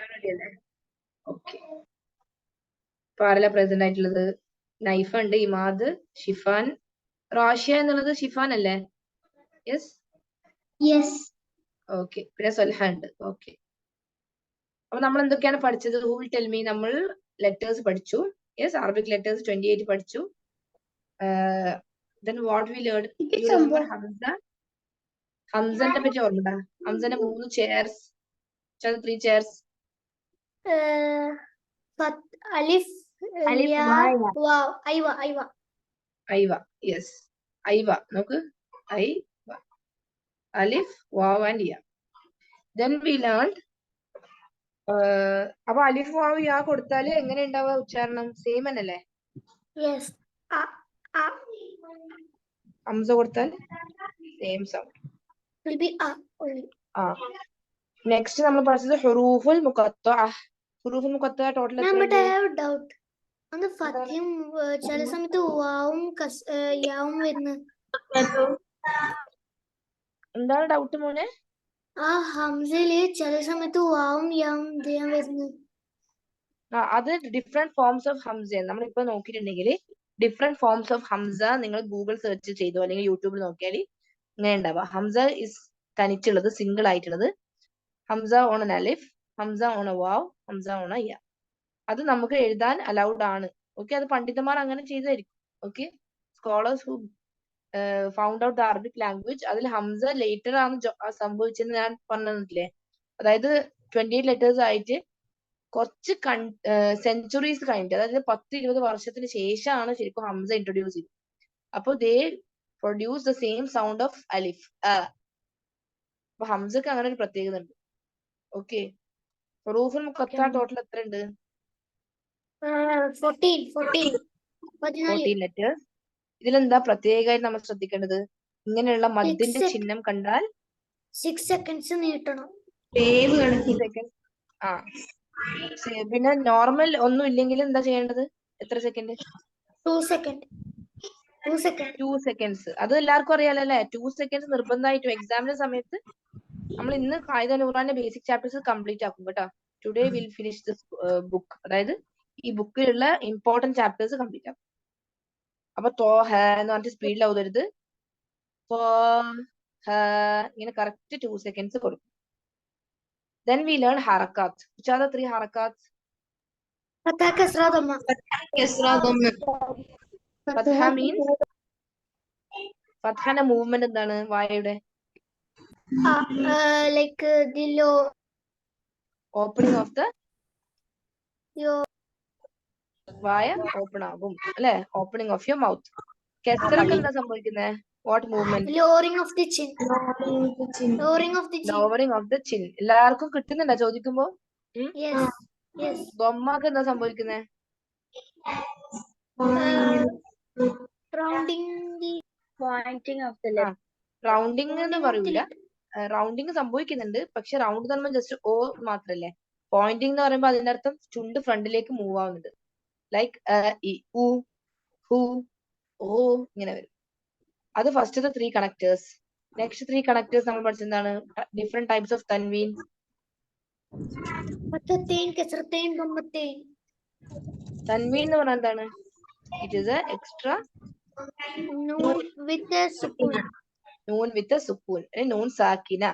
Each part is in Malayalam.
അല്ലേ? ഓക്കെ. ഇപ്പൊ ആരല്ല പ്രസന്റ് ആയിട്ടുള്ളത്? നൈഫ ഉണ്ട്, ഇമാദ്, ഷിഫാൻ, റാഷിയ എന്നുള്ളത് ഷിഫാൻ അല്ലേ? യെസ്. യെസ്. ഓക്കെ. പിന്നെ സൊൽഹ ഉണ്ട്. ഓക്കെ. അപ്പൊ നമ്മൾ എന്തൊക്കെയാണ് പഠിച്ചത്? Who will tell me? നമ്മൾ ലെറ്റേഴ്സ് പഠിച്ചു. യെസ്, അറബിക് ലെറ്റേഴ്സ് 28 പഠിച്ചു. Then what we learned? You remember Hamza? ഹംസന്റെ പറ്റി ഓർമ്മ? ഹംസന്റെ 3 ചെയർസ്. 3 ചെയർസ്. അലിഫ്, യാ, വാവ്, ഐവ. ഐവ. യെസ്, ഐവ. നോക്ക്, I, Alif, wow and yeah. Then we learned അപ്പൊ അലിഫ് വാവ് യാ കൊടുത്താല് എങ്ങനെ ഉണ്ടാവുക ഉച്ചാരണം? സെയിം തന്നെയല്ലേ? യെസ്. ഹംസ കൊടുത്താൽ സെയിം സൗണ്ട്. നെക്സ്റ്റ് നമ്മൾ പഠിച്ചത് ഹുറൂഫുൽ മുഖത്തഅ. ഹുറൂഫുൽ മുഖത്തഅ ടോട്ടൽ എത്രയുണ്ട്? ഡൗട്ട്. അത് ഫത്തിയും ചില സമയത്ത് വാവും യാവും വരുന്നത്. എന്താണ് ഡൗട്ട് മോനെ? ആ ഹംസയില് ചില സമയത്ത് വാവും യാവും വരുന്നത്. അത് ഡിഫറെന്റ് ഫോംസ് ഓഫ് ഹംസ. നമ്മളിപ്പോ നോക്കിയിട്ടുണ്ടെങ്കിൽ ഡിഫറെന്റ് ഫോംസ് ഓഫ് ഹംസ നിങ്ങൾ ഗൂഗിൾ സെർച്ച് ചെയ്തോ അല്ലെങ്കിൽ യൂട്യൂബിൽ നോക്കിയാൽ ഇങ്ങനെ ഉണ്ടാവുക. ഹംസ ഇസ് തനിച്ചുള്ളത്, സിംഗിൾ ആയിട്ടുള്ളത്. ഹംസ ഓൺ എൻ അലിഫ്, ഹംസ ഓൺ എ വാവ്, ഹംസ ഓൺ എ യ. അത് നമുക്ക് എഴുതാൻ അലൗഡ് ആണ്. ഓക്കെ, അത് പണ്ഡിതന്മാർ അങ്ങനെ ചെയ്തായിരിക്കും. Okay, scholars who found out the Arabic language. അതിൽ ഹംസ ലേറ്റർ ആണ് സംഭവിച്ചെന്ന് ഞാൻ പറഞ്ഞിട്ടില്ലേ? അതായത് 28 ലെറ്റേഴ്സ് ആയിട്ട് കുറച്ച് സെഞ്ചുറീസ് കഴിഞ്ഞിട്ട്, അതായത് 10-20 വർഷത്തിന് ശേഷമാണ് ശരിക്കും ഹംസ ഇൻട്രൊഡ്യൂസ് ചെയ്തത്. അപ്പൊ ദേ produce the same sound of അലിഫ്. അപ്പൊ ഹംസക്ക് അങ്ങനെ ഒരു പ്രത്യേകത ഉണ്ട്. ഓക്കെ, ഹുറൂഫുൽ മുഖത്തഅ ടോട്ടൽ എത്ര ഉണ്ട്? 14 ലെറ്റേഴ്സ്. ഇതിലെന്താ പ്രത്യേകമായിട്ട് നമ്മൾ ശ്രദ്ധിക്കേണ്ടത്? ഇങ്ങനെയുള്ള മദ്ദിന്റെ ചിഹ്നം കണ്ടാൽ 6 സെക്കൻഡ്സ് നീട്ടണം. പിന്നെ നോർമൽ ഒന്നും ഇല്ലെങ്കിൽ എന്താ ചെയ്യേണ്ടത്? എത്ര സെക്കൻഡ്? 2 സെക്കൻഡ്. 2 സെക്കൻഡ്സ്. അത് എല്ലാവർക്കും അറിയാലോ അല്ലെ? 2 സെക്കൻഡ്സ് നിർബന്ധമായിട്ടും എക്സാമിന്റെ സമയത്ത്. നമ്മൾ ഇന്ന് ഖായിദ നൂറാന്റെ ബേസിക് ചാപ്റ്റേഴ്സ് കംപ്ലീറ്റ് ആക്കും കേട്ടോ. Today will finish this book. അതായത് ഈ ബുക്കിലുള്ള ഇമ്പോർട്ടന്റ് ചാപ്റ്റേഴ്സ് കംപ്ലീറ്റ് ആക്കും. അപ്പൊ തോഹ എന്ന് പറഞ്ഞിട്ട് സ്പീഡിൽ ഔതരുത്. ഇങ്ങനെ കറക്റ്റ് 2 സെക്കൻഡ്സ് കൊടുക്കും. Then we learn harakat. Which are the 3 harakats? Fatha, kasra, dhamma. Fatha means Fathana movement എന്താണ്? വായയുടെ like the low opening of the വായ ഓപ്പൺ ആകും അല്ലെ? Opening of your mouth. കെസ്റക്ക് എന്താ സംഭവിക്കുന്നത്? What movement? lowering of the chin. Lowering of the chin. എല്ലാവർക്കും കിട്ടുന്നുണ്ടോ ചോദിക്കുമ്പോ? ദമ്മക്ക് എന്താ സംഭവിക്കുന്നത്? റൗണ്ടിങ് എന്ന് പറയൂല. റൗണ്ടിങ് സംഭവിക്കുന്നുണ്ട്, പക്ഷെ റൗണ്ട് എന്ന് പറയുമ്പോൾ ജസ്റ്റ് ഓ മാത്രല്ലേ. പോയിന്റിംഗ് എന്ന് പറയുമ്പോൾ അതിന്റെ അർത്ഥം ചുണ്ട് ഫ്രണ്ടിലേക്ക് മൂവ് ആവുന്നുണ്ട്. ലൈക്ക് ഉ, ഹു, ഓ ഇങ്ങനെ വരും. അത് ഫസ്റ്റത്തെ 3 കണക്ടേഴ്സ്. നെക്സ്റ്റ് 3 കണക്ടേഴ്സ് നമ്മൾ പഠിച്ചെന്താണ്? ഡിഫറെന്റ് ടൈപ്സ് ഓഫ് തൻവീൻ. തൻവീൻ എന്ന് പറഞ്ഞാൽ എന്താണ്? It is a extra noon with a sukun. Noon with a sukun. Noon sakina.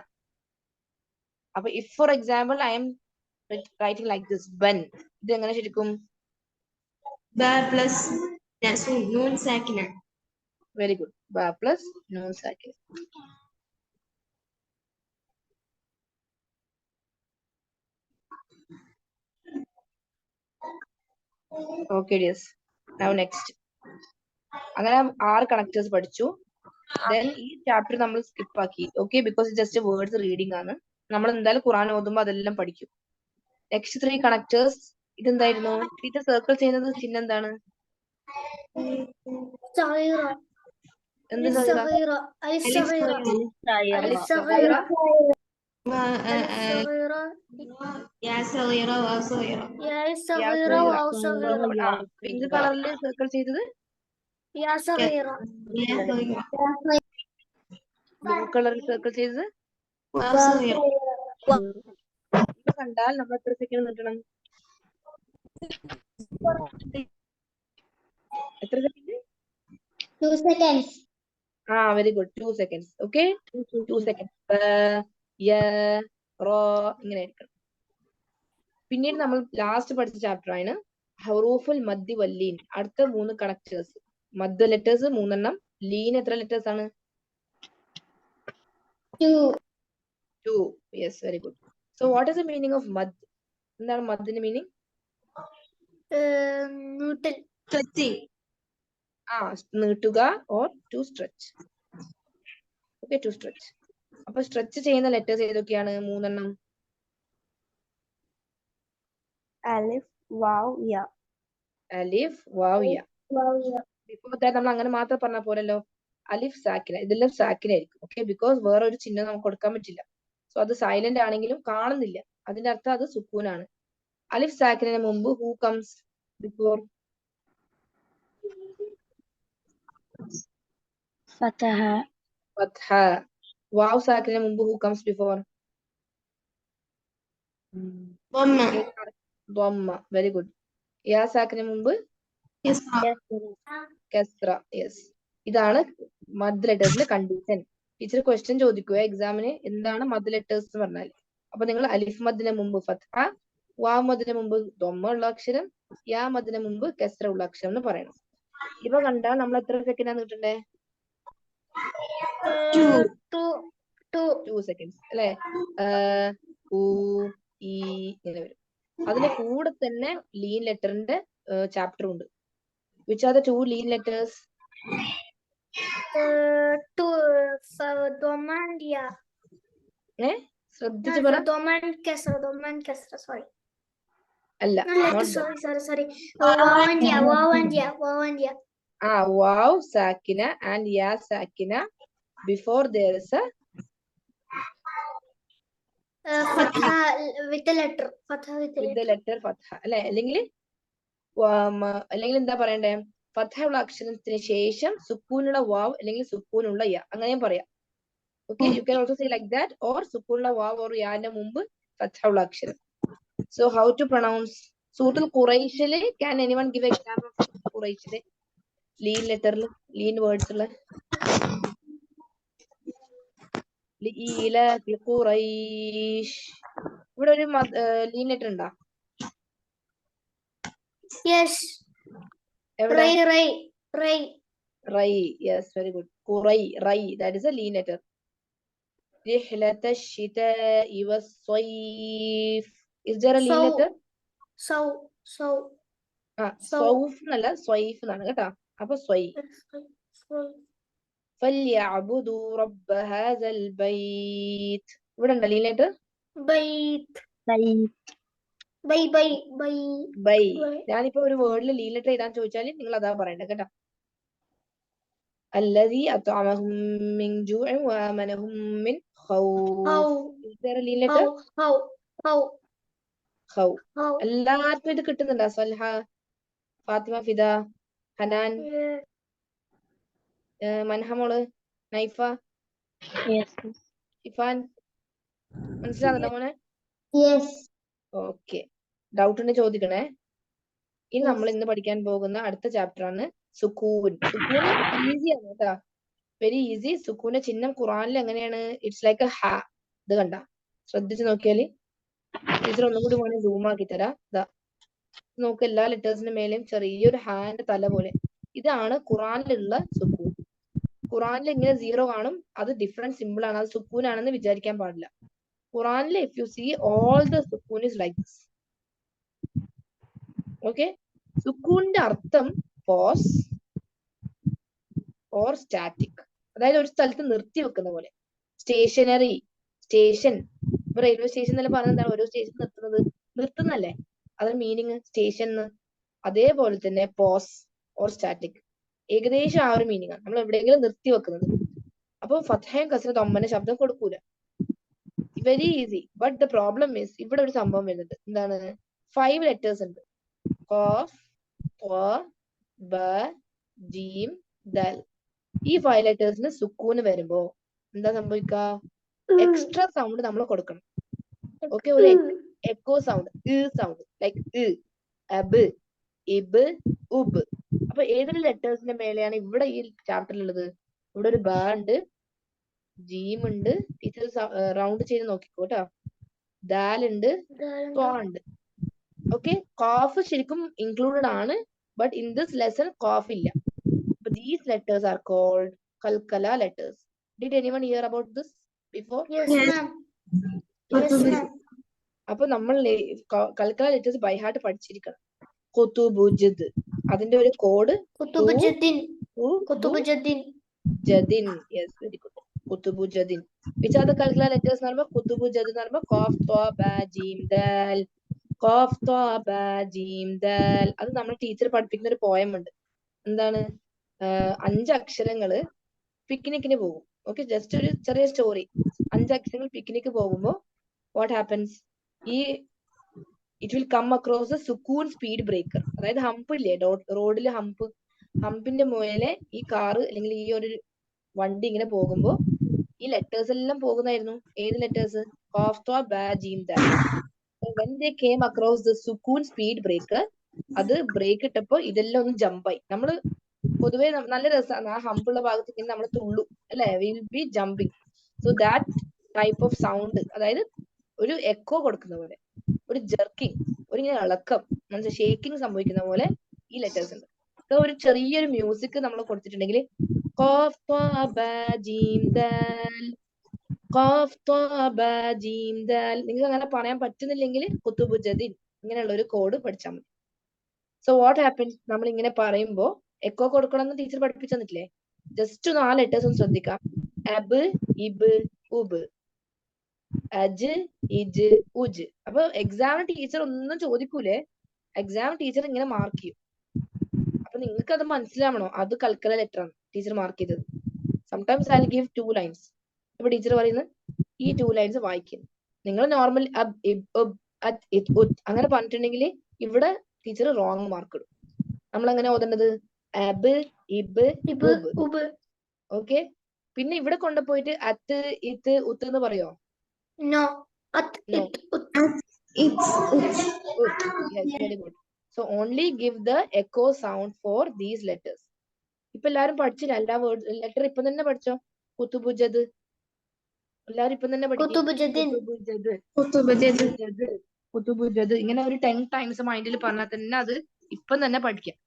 അപ്പൊ if for example I am writing like this, ben, ഇത് എങ്ങനെ ശരിക്കും? ba plus noon sakina. Very good. Ba plus noon sakina. Okay dears. Now next. അങ്ങനെ 6 കണക്ടേഴ്സ് പഠിച്ചു. Then ഈ ചാപ്റ്റർ നമ്മൾ സ്കിപ്പ് ആക്കി. Okay, because just words reading ആണ്. നമ്മൾ എന്തായാലും ഖുർആൻ ഓതുമ്പോൾ അതെല്ലാം പഠിക്കും. നെക്സ്റ്റ് 3 കണക്ടേഴ്സ് ഇതെന്തായിരുന്നു? ടീച്ചർ സർക്കിൾ ചെയ്യുന്നത് ചിഹ്നം എന്താണ്? എന്ത് പിങ്ക് കളറിൽ സർക്കിൾ ചെയ്തത്? ബ്ലൂ കളറിൽ സർക്കിൾ ചെയ്തത്? കണ്ടാൽ നമ്മൾ എത്ര സെക്കൻഡ് നിൽക്കണം? എത്ര second? 2 seconds. Very good. 2 seconds. Okay, 2 seconds. ഇങ്ങനെ എടുക്കണം. പിന്നീട് നമ്മൾ ലാസ്റ്റ് പഠിച്ച ചാപ്റ്റർ ആണ് ഹറൂഫുൽ മദ്ദി വല്ലീൻ. അടുത്ത 3 കണക്ടേഴ്സ്. മദ് ലെറ്റേഴ്സ് 3 എണ്ണം. ലീൻ എത്ര ലെറ്റേഴ്സ് ആണ്? 2. Yes, very good. So what is the meaning of മദ്? എന്താണ് മദ്ദിന്റെ മീനിങ്? Noodle. Stretching. നീട്ടുക or to stretch. Okay, to stretch. അപ്പൊ സ്ട്രെച്ച് ചെയ്യുന്ന ലെറ്റേഴ്സ് ഏതൊക്കെയാണ്? 3 എണ്ണം. Alif, Waw, Ya. അലിഫ്, വാവ്, യ. ബിഫോർ ദാറ്റ് നമ്മൾ അങ്ങനെ മാത്രം പറഞ്ഞാൽ പോരല്ലോ. അലിഫ് സാക്കിന, ഇതെല്ലാം സാക്കിന ആയിരിക്കും. ഓക്കെ, ബിക്കോസ് വേറെ ഒരു ചിഹ്നം നമുക്ക് കൊടുക്കാൻ പറ്റില്ല. സോ അത് സൈലന്റ് ആണെങ്കിലും കാണുന്നില്ല, അതിന്റെ അർത്ഥം അത് സുക്കൂനാണ്. അലിഫ് സാക്കിനു മുമ്പ് ഹൂ കംസ് ബിഫോർ? ഫത്ഹ. വാവ് സാക്കിനു മുമ്പ് who comes before? Dhamma. ضمّ. Very good. യാ സാക്കിനു മുമ്പ്? Kasra. കസ്റ. യെസ്. ഇതാണ് മദ് ലെറ്റേഴ്സിന്റെ കണ്ടീഷൻ. ടീച്ചർ ക്വസ്റ്റ്യൻ ചോദിക്കുക എക്സാമിന്, എന്താണ് മദ് ലെറ്റേഴ്സ് എന്ന് പറഞ്ഞാൽ. അപ്പൊ നിങ്ങൾ അലിഫ് മദിന് മുമ്പ് ഫത്ഹ, വാ മദിന് മുമ്പ് ദമ്മ ഉള്ള അക്ഷരം, യാ മദിന് മുമ്പ് കസ്റ ഉള്ള അക്ഷരം എന്ന് പറയണം. ഇവ കണ്ടാൽ നമ്മൾ എത്ര സെക്കൻഡാണ് കിട്ടണ്ടേ? 2 seconds അല്ലെ? ഇങ്ങനെ വരും. അതിന് കൂടെ തന്നെ ലീൻ ലെറ്ററിന്റെ ചാപ്റ്റർ ഉണ്ട്. Which are the 2 lean letters? Dhamma and Ya. ശ്രദ്ധിച്ച് പറ. Dhamma and Kasra. Sorry. അല്ല, Sorry. Waw and Ya. വാവ് സാക്കിന ആൻഡ് യാ സാക്കിന. Before there is a Fatha with the letter. Fatha with the with the letter. letter ഫത്ഹ അല്ലെ? അല്ലെങ്കിൽ എന്താ പറയണ്ടേ? ഫത്ഹ ഉള്ള അക്ഷരത്തിന് ശേഷം സുക്കൂനുള്ള വാവ് അല്ലെങ്കിൽ സുക്കൂനുള്ള യ, അങ്ങനെയും പറയാം. Okay, you can also say like that. Or സുക്കൂനുള്ള വാവ് ഓർ യാന്റെ മുമ്പ് ഫത്ഹ ഉള്ള അക്ഷരം. സോ ഹൗ ടു പ്രൊനൗൺസ് സൂറത്തുൽ ഖുറൈശില്? Can anyone give example of ഖുറൈശില് ലീൻ ലെറ്ററിൽ, ലീൻ വേർഡ്സ് ഉള്ള? ഖുറൈശ്. ഇവിടെ ഒരു ലീൻ ലെറ്റർ ഉണ്ടോ? Yes. എവിടെ? Ray. റൈ. Yes, very good. ഖുറൈ, റൈ, that is a lean letter. رحلة الشتاء والصيف. Is there a lean letter? സൗഫ് എന്നല്ല, സ്വൈഫ് എന്നാണ് കേട്ടോ. അപ്പൊ സ്വൈ. فليعبدوا رب هذا البيت. ഇവിടെ ഉണ്ടോ ലീൻ ലെറ്റർ? ബൈ. ഞാനിപ്പോ ഒരു വേർഡിൽ ലീൻ ലെറ്റർ എഴുതാൻ ചോദിച്ചാൽ നിങ്ങൾ അതാ പറയണ്ട കേട്ടോ. الذي أطعمهم من جوع وآمنهم من خوف. Is there a lean letter? ഖൗ. എല്ലാവർക്കും ഇത് കിട്ടുന്നുണ്ടോ? സൽഹ, ഫാത്തിമ, ഫിദ, ഹനാൻ, മൻഹമോള്, നൈഫ, ഇഫാൻ, മനസ്സിലാകുന്നുണ്ടോ മോനെ? ഓക്കെ, ഡൗട്ട് ഉണ്ട് ചോദിക്കണേ. ഇനി നമ്മൾ ഇന്ന് പഠിക്കാൻ പോകുന്ന അടുത്ത ചാപ്റ്റർ ആണ് സുക്കൂൻ. സുക്കൂന് ഈസിയാണ് കേട്ടാ, വെരി ഈസി. സുക്കൂന്റെ ചിഹ്നം ഖുറാനിൽ എങ്ങനെയാണ്? ഇറ്റ്സ് ലൈക്ക് എ ഹ. ഇത് കണ്ട, ശ്രദ്ധിച്ചു നോക്കിയാല്. ടീച്ചർ ഒന്നും കൂടി മോനെ സൂം ആക്കി തരാം. ഇതാ നോക്ക്, എല്ലാ ലെറ്റേഴ്സിന്റെ മേലെയും ചെറിയൊരു ഹാൻഡ് തല പോലെ. ഇതാണ് ഖുറാനിലുള്ള സുക്കൂൻ. ഖുറാനിൽ ഇങ്ങനെ 0 കാണും, അത് ഡിഫറെന്റ് സിമ്പിൾ ആണ്, അത് സുക്കൂൻ ആണെന്ന് വിചാരിക്കാൻ പാടില്ല. ഖുറാനിൽ if you see all the സുക്കൂൻ ഇസ് ലൈക്ക് ദിസ്. ഓക്കെ, സുക്കൂണിന്റെ അർത്ഥം പോസ് ഓർ സ്റ്റാറ്റിക്, അതായത് ഒരു സ്ഥലത്ത് നിർത്തി വെക്കുന്ന പോലെ. Stationary, station. ഇപ്പൊ റെയിൽവേ സ്റ്റേഷൻ എന്നല്ല പറഞ്ഞത്, എന്താണ് ഓരോ സ്റ്റേഷൻ നിർത്തുന്നല്ലേ, അതാണ് മീനിങ് സ്റ്റേഷൻ. അതേപോലെ തന്നെ പോസ് ഓർ സ്റ്റാറ്റിക്, ഏകദേശം ആ ഒരു മീനിങ് ആണ്. നമ്മൾ എവിടെയെങ്കിലും നിർത്തി വെക്കുന്നത്. അപ്പൊ ഫത്ഹയും കസ്റയും ദമ്മന് ശബ്ദം കൊടുക്കൂല. Very easy. But the problem is, ഇവിടെ ഒരു സംഭവം വരുന്നുണ്ട്. എന്താണ്? 5 ലെറ്റേഴ്സ് ഉണ്ട്. ഖാഫ്, ത്വ, ബ, ജീം, ദൽ. ഈ 5 ലെറ്റേഴ്സിന് സുക്കൂന് വരുമ്പോ എന്താ സംഭവിക്കുക? എക്സ്ട്രാ സൗണ്ട് നമ്മൾ കൊടുക്കണം. ഓക്കെ, ഒരു echo sound, sound, like ab, ib, ub. അപ്പൊ ഏതൊരു ലെറ്റേഴ്സിന്റെ മേലെയാണ് ഇവിടെ ഈ ചാപ്റ്ററിൽ ഉള്ളത്? ഇവിടെ ഒരു ബ ഉണ്ട്, ജീം ഉണ്ട്, ടീച്ചർ റൗണ്ട് ചെയ്ത് നോക്കിക്കോ കേട്ടോ, ദാൽ ഉണ്ട്, ത്വ ഉണ്ട്. ഓക്കെ, കോഫ് ശരിക്കും ഇൻക്ലൂഡഡ് ആണ്, ബട്ട് ഇൻ ദിസ് ലെസൺ കോഫ് ഇല്ല. അപ്പൊ ദീസ് ലെറ്റേഴ്സ് ആർ കോൾഡ് കൽക്കല letters. Did anyone hear about this before? Yes, ma'am. Yes, ma'am. അപ്പൊ നമ്മൾ കൽക്കല ലെറ്റേഴ്സ് ബൈ ഹാർട്ട് പഠിച്ചിരിക്കണം. കുതുബുജ്ദ്, അതിന്റെ ഒരു കോഡ് Kutubujuddin. Kutubujuddin. ജദിൻ. Yes, very good. കുതുബുജദിൻ. വിച്ച് ആർ ദ കൽക്കല ലെറ്റേഴ്സ് എന്ന് പറയുമ്പോൾ കുതുബുജദ് എന്ന് പറയുമ്പോൾ ഖാഫ് ത്വ ബ ജീം ദാൽ, ഖാഫ് ത്വ ബ ജീം ദാൽ. അത് നമ്മൾ ടീച്ചർ പഠിപ്പിക്കുന്ന ഒരു പോയം ഉണ്ട്. എന്താണ്? 5 അക്ഷരങ്ങള് പിക്നിക്കിന് പോകും. ഓക്കെ, ജസ്റ്റ് ഒരു ചെറിയ സ്റ്റോറി. 5 അക്ഷരങ്ങൾ പിക്നിക്ക് പോകുമ്പോ വാട്ട് ഹാപ്പൻസ്? ഈ it will come across a സുക്കൂൺ സ്പീഡ് ബ്രേക്കർ. അതായത് ഹംപ് ഇല്ലേ, റോഡില് ഹമ്പിന്റെ മുകളിലെ ഈ കാറ് അല്ലെങ്കിൽ ഈ ഒരു വണ്ടി ഇങ്ങനെ പോകുമ്പോ ഈ ലെറ്റേഴ്സ് എല്ലാം പോകുന്നായിരുന്നു. ഏത് ലെറ്റേഴ്സ്? ഖാഫ് ത്വ ബ ജീം ദാൽ. when they came across the സുക്കൂൺ സ്പീഡ് ബ്രേക്കർ, അത് ബ്രേക്ക് ഇട്ടപ്പോ ഇതെല്ലാം ഒന്ന് ജമ്പായി. നമ്മള് പൊതുവെ നല്ല രസമാണ് ആ ഹമ്പുള്ള ഭാഗത്ത് ഇങ്ങനെ നമ്മൾ തുള്ളു അല്ലെ, will be jumping. So that type of sound, അതായത് ഒരു എക്കോ കൊടുക്കുന്ന പോലെ, ഒരു ജെർക്കിങ്, ഒരു ഇങ്ങനെ ഇളക്കം, മനസ്സിലായി, ഷേക്കിംഗ് സംഭവിക്കുന്ന പോലെ ഈ ലെറ്റേഴ്സ് ഉണ്ട്. സോ ഒരു ചെറിയൊരു മ്യൂസിക് നമ്മൾ കൊടുത്തിട്ടുണ്ടെങ്കിൽ ഖാഫ് ത്വ ബ ജീം ദാൽ, ഖാഫ് ത്വ ബ ജീം ദാൽ. നിങ്ങൾക്ക് അങ്ങനെ പറയാൻ പറ്റുന്നില്ലെങ്കിൽ കുതുബുജദിൻ ഇങ്ങനെയുള്ള ഒരു കോഡ് പഠിച്ചാൽ മതി. So what happens? നമ്മൾ ഇങ്ങനെ പറയുമ്പോ എക്കോ കൊടുക്കണം എന്ന് ടീച്ചർ പഠിപ്പിച്ചു തന്നിട്ടില്ലേ? ജസ്റ്റ് 4 ലെറ്റേഴ്സ് ഒന്ന് ശ്രദ്ധിക്കാം. അബ്, ഇബ്, ഉബ്, അജ്, ഇജ്, ഉജ്. അപ്പൊ എക്സാമിന് ടീച്ചർ ഒന്നും ചോദിക്കൂലേ, എക്സാം ടീച്ചർ ഇങ്ങനെ മാർക്ക് ചെയ്യും. അപ്പൊ നിങ്ങൾക്ക് അത് മനസ്സിലാവണോ അത് കൽക്കല ലെറ്റർ ആണ് ടീച്ചർ മാർക്ക് ചെയ്തത്. Sometimes I give 2 lines. ഇപ്പൊ ടീച്ചർ പറയുന്നത് ഈ 2 ലൈൻസ് വായിക്കുന്നു. നിങ്ങൾ നോർമൽ അബ്, ഇബ്, ഉബ്, അജ്, ഇജ്, ഉജ് അങ്ങനെ പറഞ്ഞിട്ടുണ്ടെങ്കിൽ ഇവിടെ ടീച്ചർ റോങ് മാർക്ക് ഇടും. നമ്മൾ എങ്ങനെ ഓതേണ്ടത്? അബ്, ഇബ്, Ibu, ഉബ്. ube. ഓക്കെ, പിന്നെ ഇവിടെ കൊണ്ടുപോയിട്ട് അത്ത്, ഇത്ത്, ഉത്ത് എന്ന് പറയോ? No. At, No. it, ut. It's Ut. Yes, very good. So only give the echo sound for these letters. ഇപ്പൊ എല്ലാരും പഠിച്ചില്ല, എല്ലാ വേർഡ് ലെറ്റർ ഇപ്പൊ തന്നെ പഠിച്ചോ. കുതുബുജദ് എല്ലാരും ഇപ്പൊ തന്നെ പഠിക്കും. Kutubujuddin. കുതുബുജദ്, Kutubujuddin. കുതുബുജദ്, കുതുബുജദ്. ഇങ്ങനെ ഒരു 10 ടൈംസ് മൈൻഡിൽ പറഞ്ഞാൽ തന്നെ അത് ഇപ്പം തന്നെ പഠിക്കാം.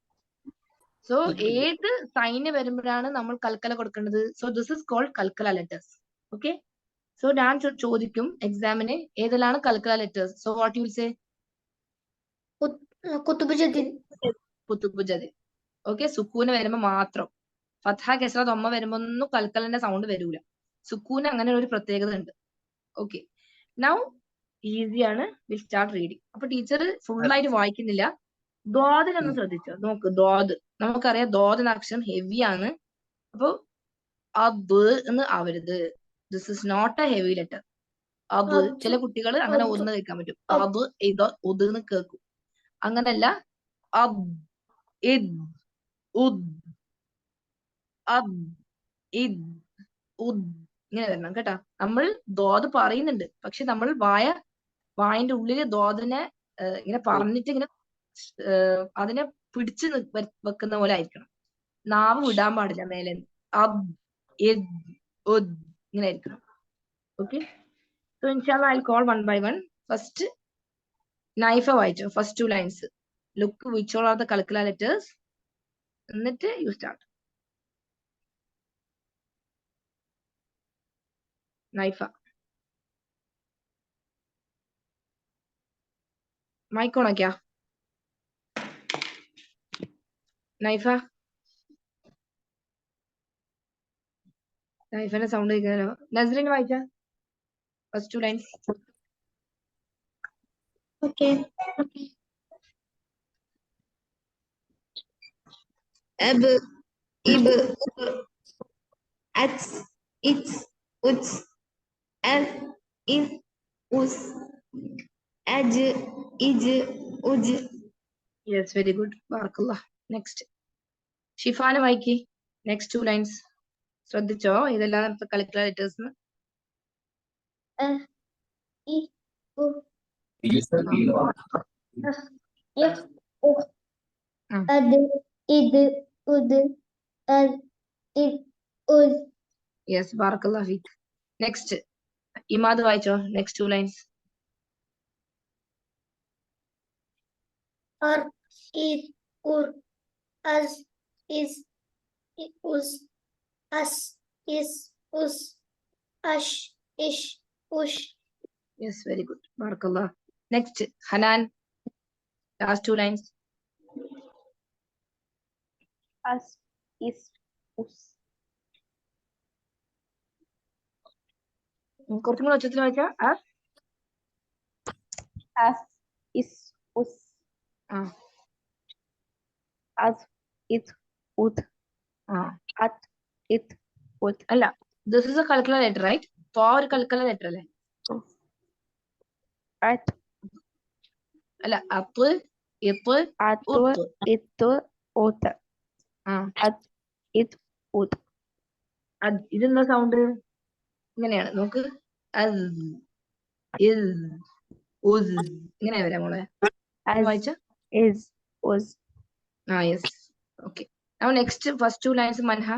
സോ ഏത് സൈന് വരുമ്പോഴാണ് നമ്മൾ കൽക്കല കൊടുക്കേണ്ടത്? സോ ദിസ് ഇസ് കോൾഡ് കൽക്കല ലെറ്റേഴ്സ്. ഓക്കെ, സോ ഞാൻ ചോദിക്കും എക്സാമിന് ഏതെല്ലാം കൽക്കല letters. So what you will say? Kutubujuddin. കുതുബുജദ്. ഓക്കെ, സുക്കൂന് വരുമ്പോ മാത്രം. ഫത്ഹ, കെസ്ര, ദമ്മ വരുമ്പോ ഒന്നും കൽക്കലന്റെ സൗണ്ട് വരൂല. സുക്കൂന് അങ്ങനെ ഒരു പ്രത്യേകത ഉണ്ട്. ഓക്കെ, നൗ ഈസിയാണ്. Will start reading. അപ്പൊ ടീച്ചർ ഫുൾ ആയിട്ട് വായിക്കുന്നില്ല. ദ്വാദിനൊന്ന് ശ്രദ്ധിച്ചോ, നോക്ക്. ദ്വാദ് നമുക്കറിയാം, ദ്വാദ് എന്ന അക്ഷരം ഹെവി ആണ്. അപ്പൊ അത് എന്ന് ആവരുത്. This is not a heavy letter. അത് ചില കുട്ടികൾ അങ്ങനെ ഒന്ന് കേൾക്കാൻ പറ്റും. അത് ഇത് ഉദ് എന്ന് കേൾക്കും. അങ്ങനല്ല. അബ്, ഇദ്, ഉദ്, അബ്, ഇദ്, ഉദ് ഇങ്ങനെ വരണം കേട്ടാ. നമ്മൾ ദ്വാദ് പറയുന്നുണ്ട്, പക്ഷെ നമ്മൾ വായന്റെ ഉള്ളില് ദ്വാദിനെ ഇങ്ങനെ പറഞ്ഞിട്ട് ഇങ്ങനെ അതിനെ പിടിച്ചു വെക്കുന്ന പോലെ ആയിരിക്കണം. നാവ് വിടാൻ പാടില്ല മേലെ. അബ്, ഇദ്, ഉദ് ഇങ്ങനെ ആയിരിക്കണം. ഓക്കെ, സോ ഇൻഷാല്ലാ I call one by one. First Naifa വായിച്ചോ, first 2 lines. Look which all are the കൽക്കല ലെറ്റേഴ്സ്, എന്നിട്ട് you start. Naifa, mike on ആക്കിയാ? നൈഫ, നൈഫന്റെ സൗണ്ട് കേൾക്കാനോ? നസ്രിൻ വായിച്ച first 2 lines. okay. Ab, ib, ub, at, it, ut, al, in, us, aj, ij, uj. Yes, very good. ബാറക്കല്ലാ. നെക്സ്റ്റ് ഷിഫാന വായിക്കി. നെക്സ്റ്റ് 2 ലൈൻസ് ശ്രദ്ധിച്ചോ, ഇതെല്ലാം കൽക്കല letters. I, u, Yes. Mm. Ad, id, ud, ad, id, ud. Yes, barakallah feek. Next, Imad വായിച്ചോ next 2 lines. Ar, id, ur, as, is, us, as, is, us, ash, ish, ush. Yes, very good. Barakallah. Next, Hanan. Last 2 lines. As, is, us. കുറച്ചും കൂടെ ഉച്ചത്തിൽ വായിച്ചാ As, is, us. As, it, ud. At, it, ud. അല്ല, this is a calculus letter, right? ത്വാ ഒരു calculus letter അല്ലേ? At, അല്ല, അപ്പ്, ഇപ്പ്, atu, ഉത്ത്. itu, ut. At, it, ud. ഇതെന്താ സൗണ്ട്? ഇങ്ങനെയാണ് നോക്ക്. അത്, ഇസ്, ഉസ് ഇങ്ങനെ വരാം മോളെ. As, വായിച്ച is, was. Yes. Okay. Now next first 2 lines Manha.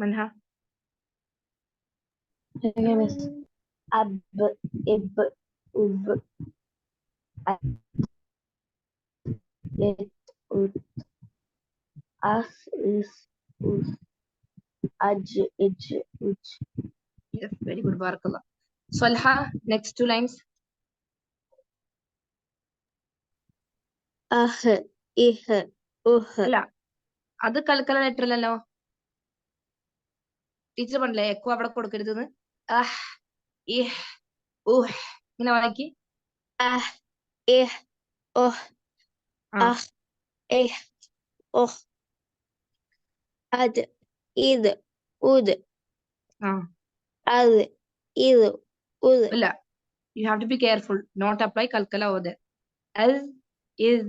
Manha. Ab, ib, ub. At, it, ud. As, is, us. Aj, ij, uj. Yes, very good. Barakallah. Salha, next 2 lines. Ah, ih, അല്ല, അത് കൽക്കല ലെറ്റർ അല്ലല്ലോ. ടീച്ചർ പറഞ്ഞില്ലേ എക്കോ അവിടെ കൊടുക്കരുതെന്ന്. അഹ്, ഇഹ്, ഉഹ് ഇങ്ങനെ വായിക്ക്. ah, ih, oh. Ah, ih, oh. Ad, id, ud. Ad, id, ud. അല്ല, you have to be careful. Not apply kalkala over there. As, is,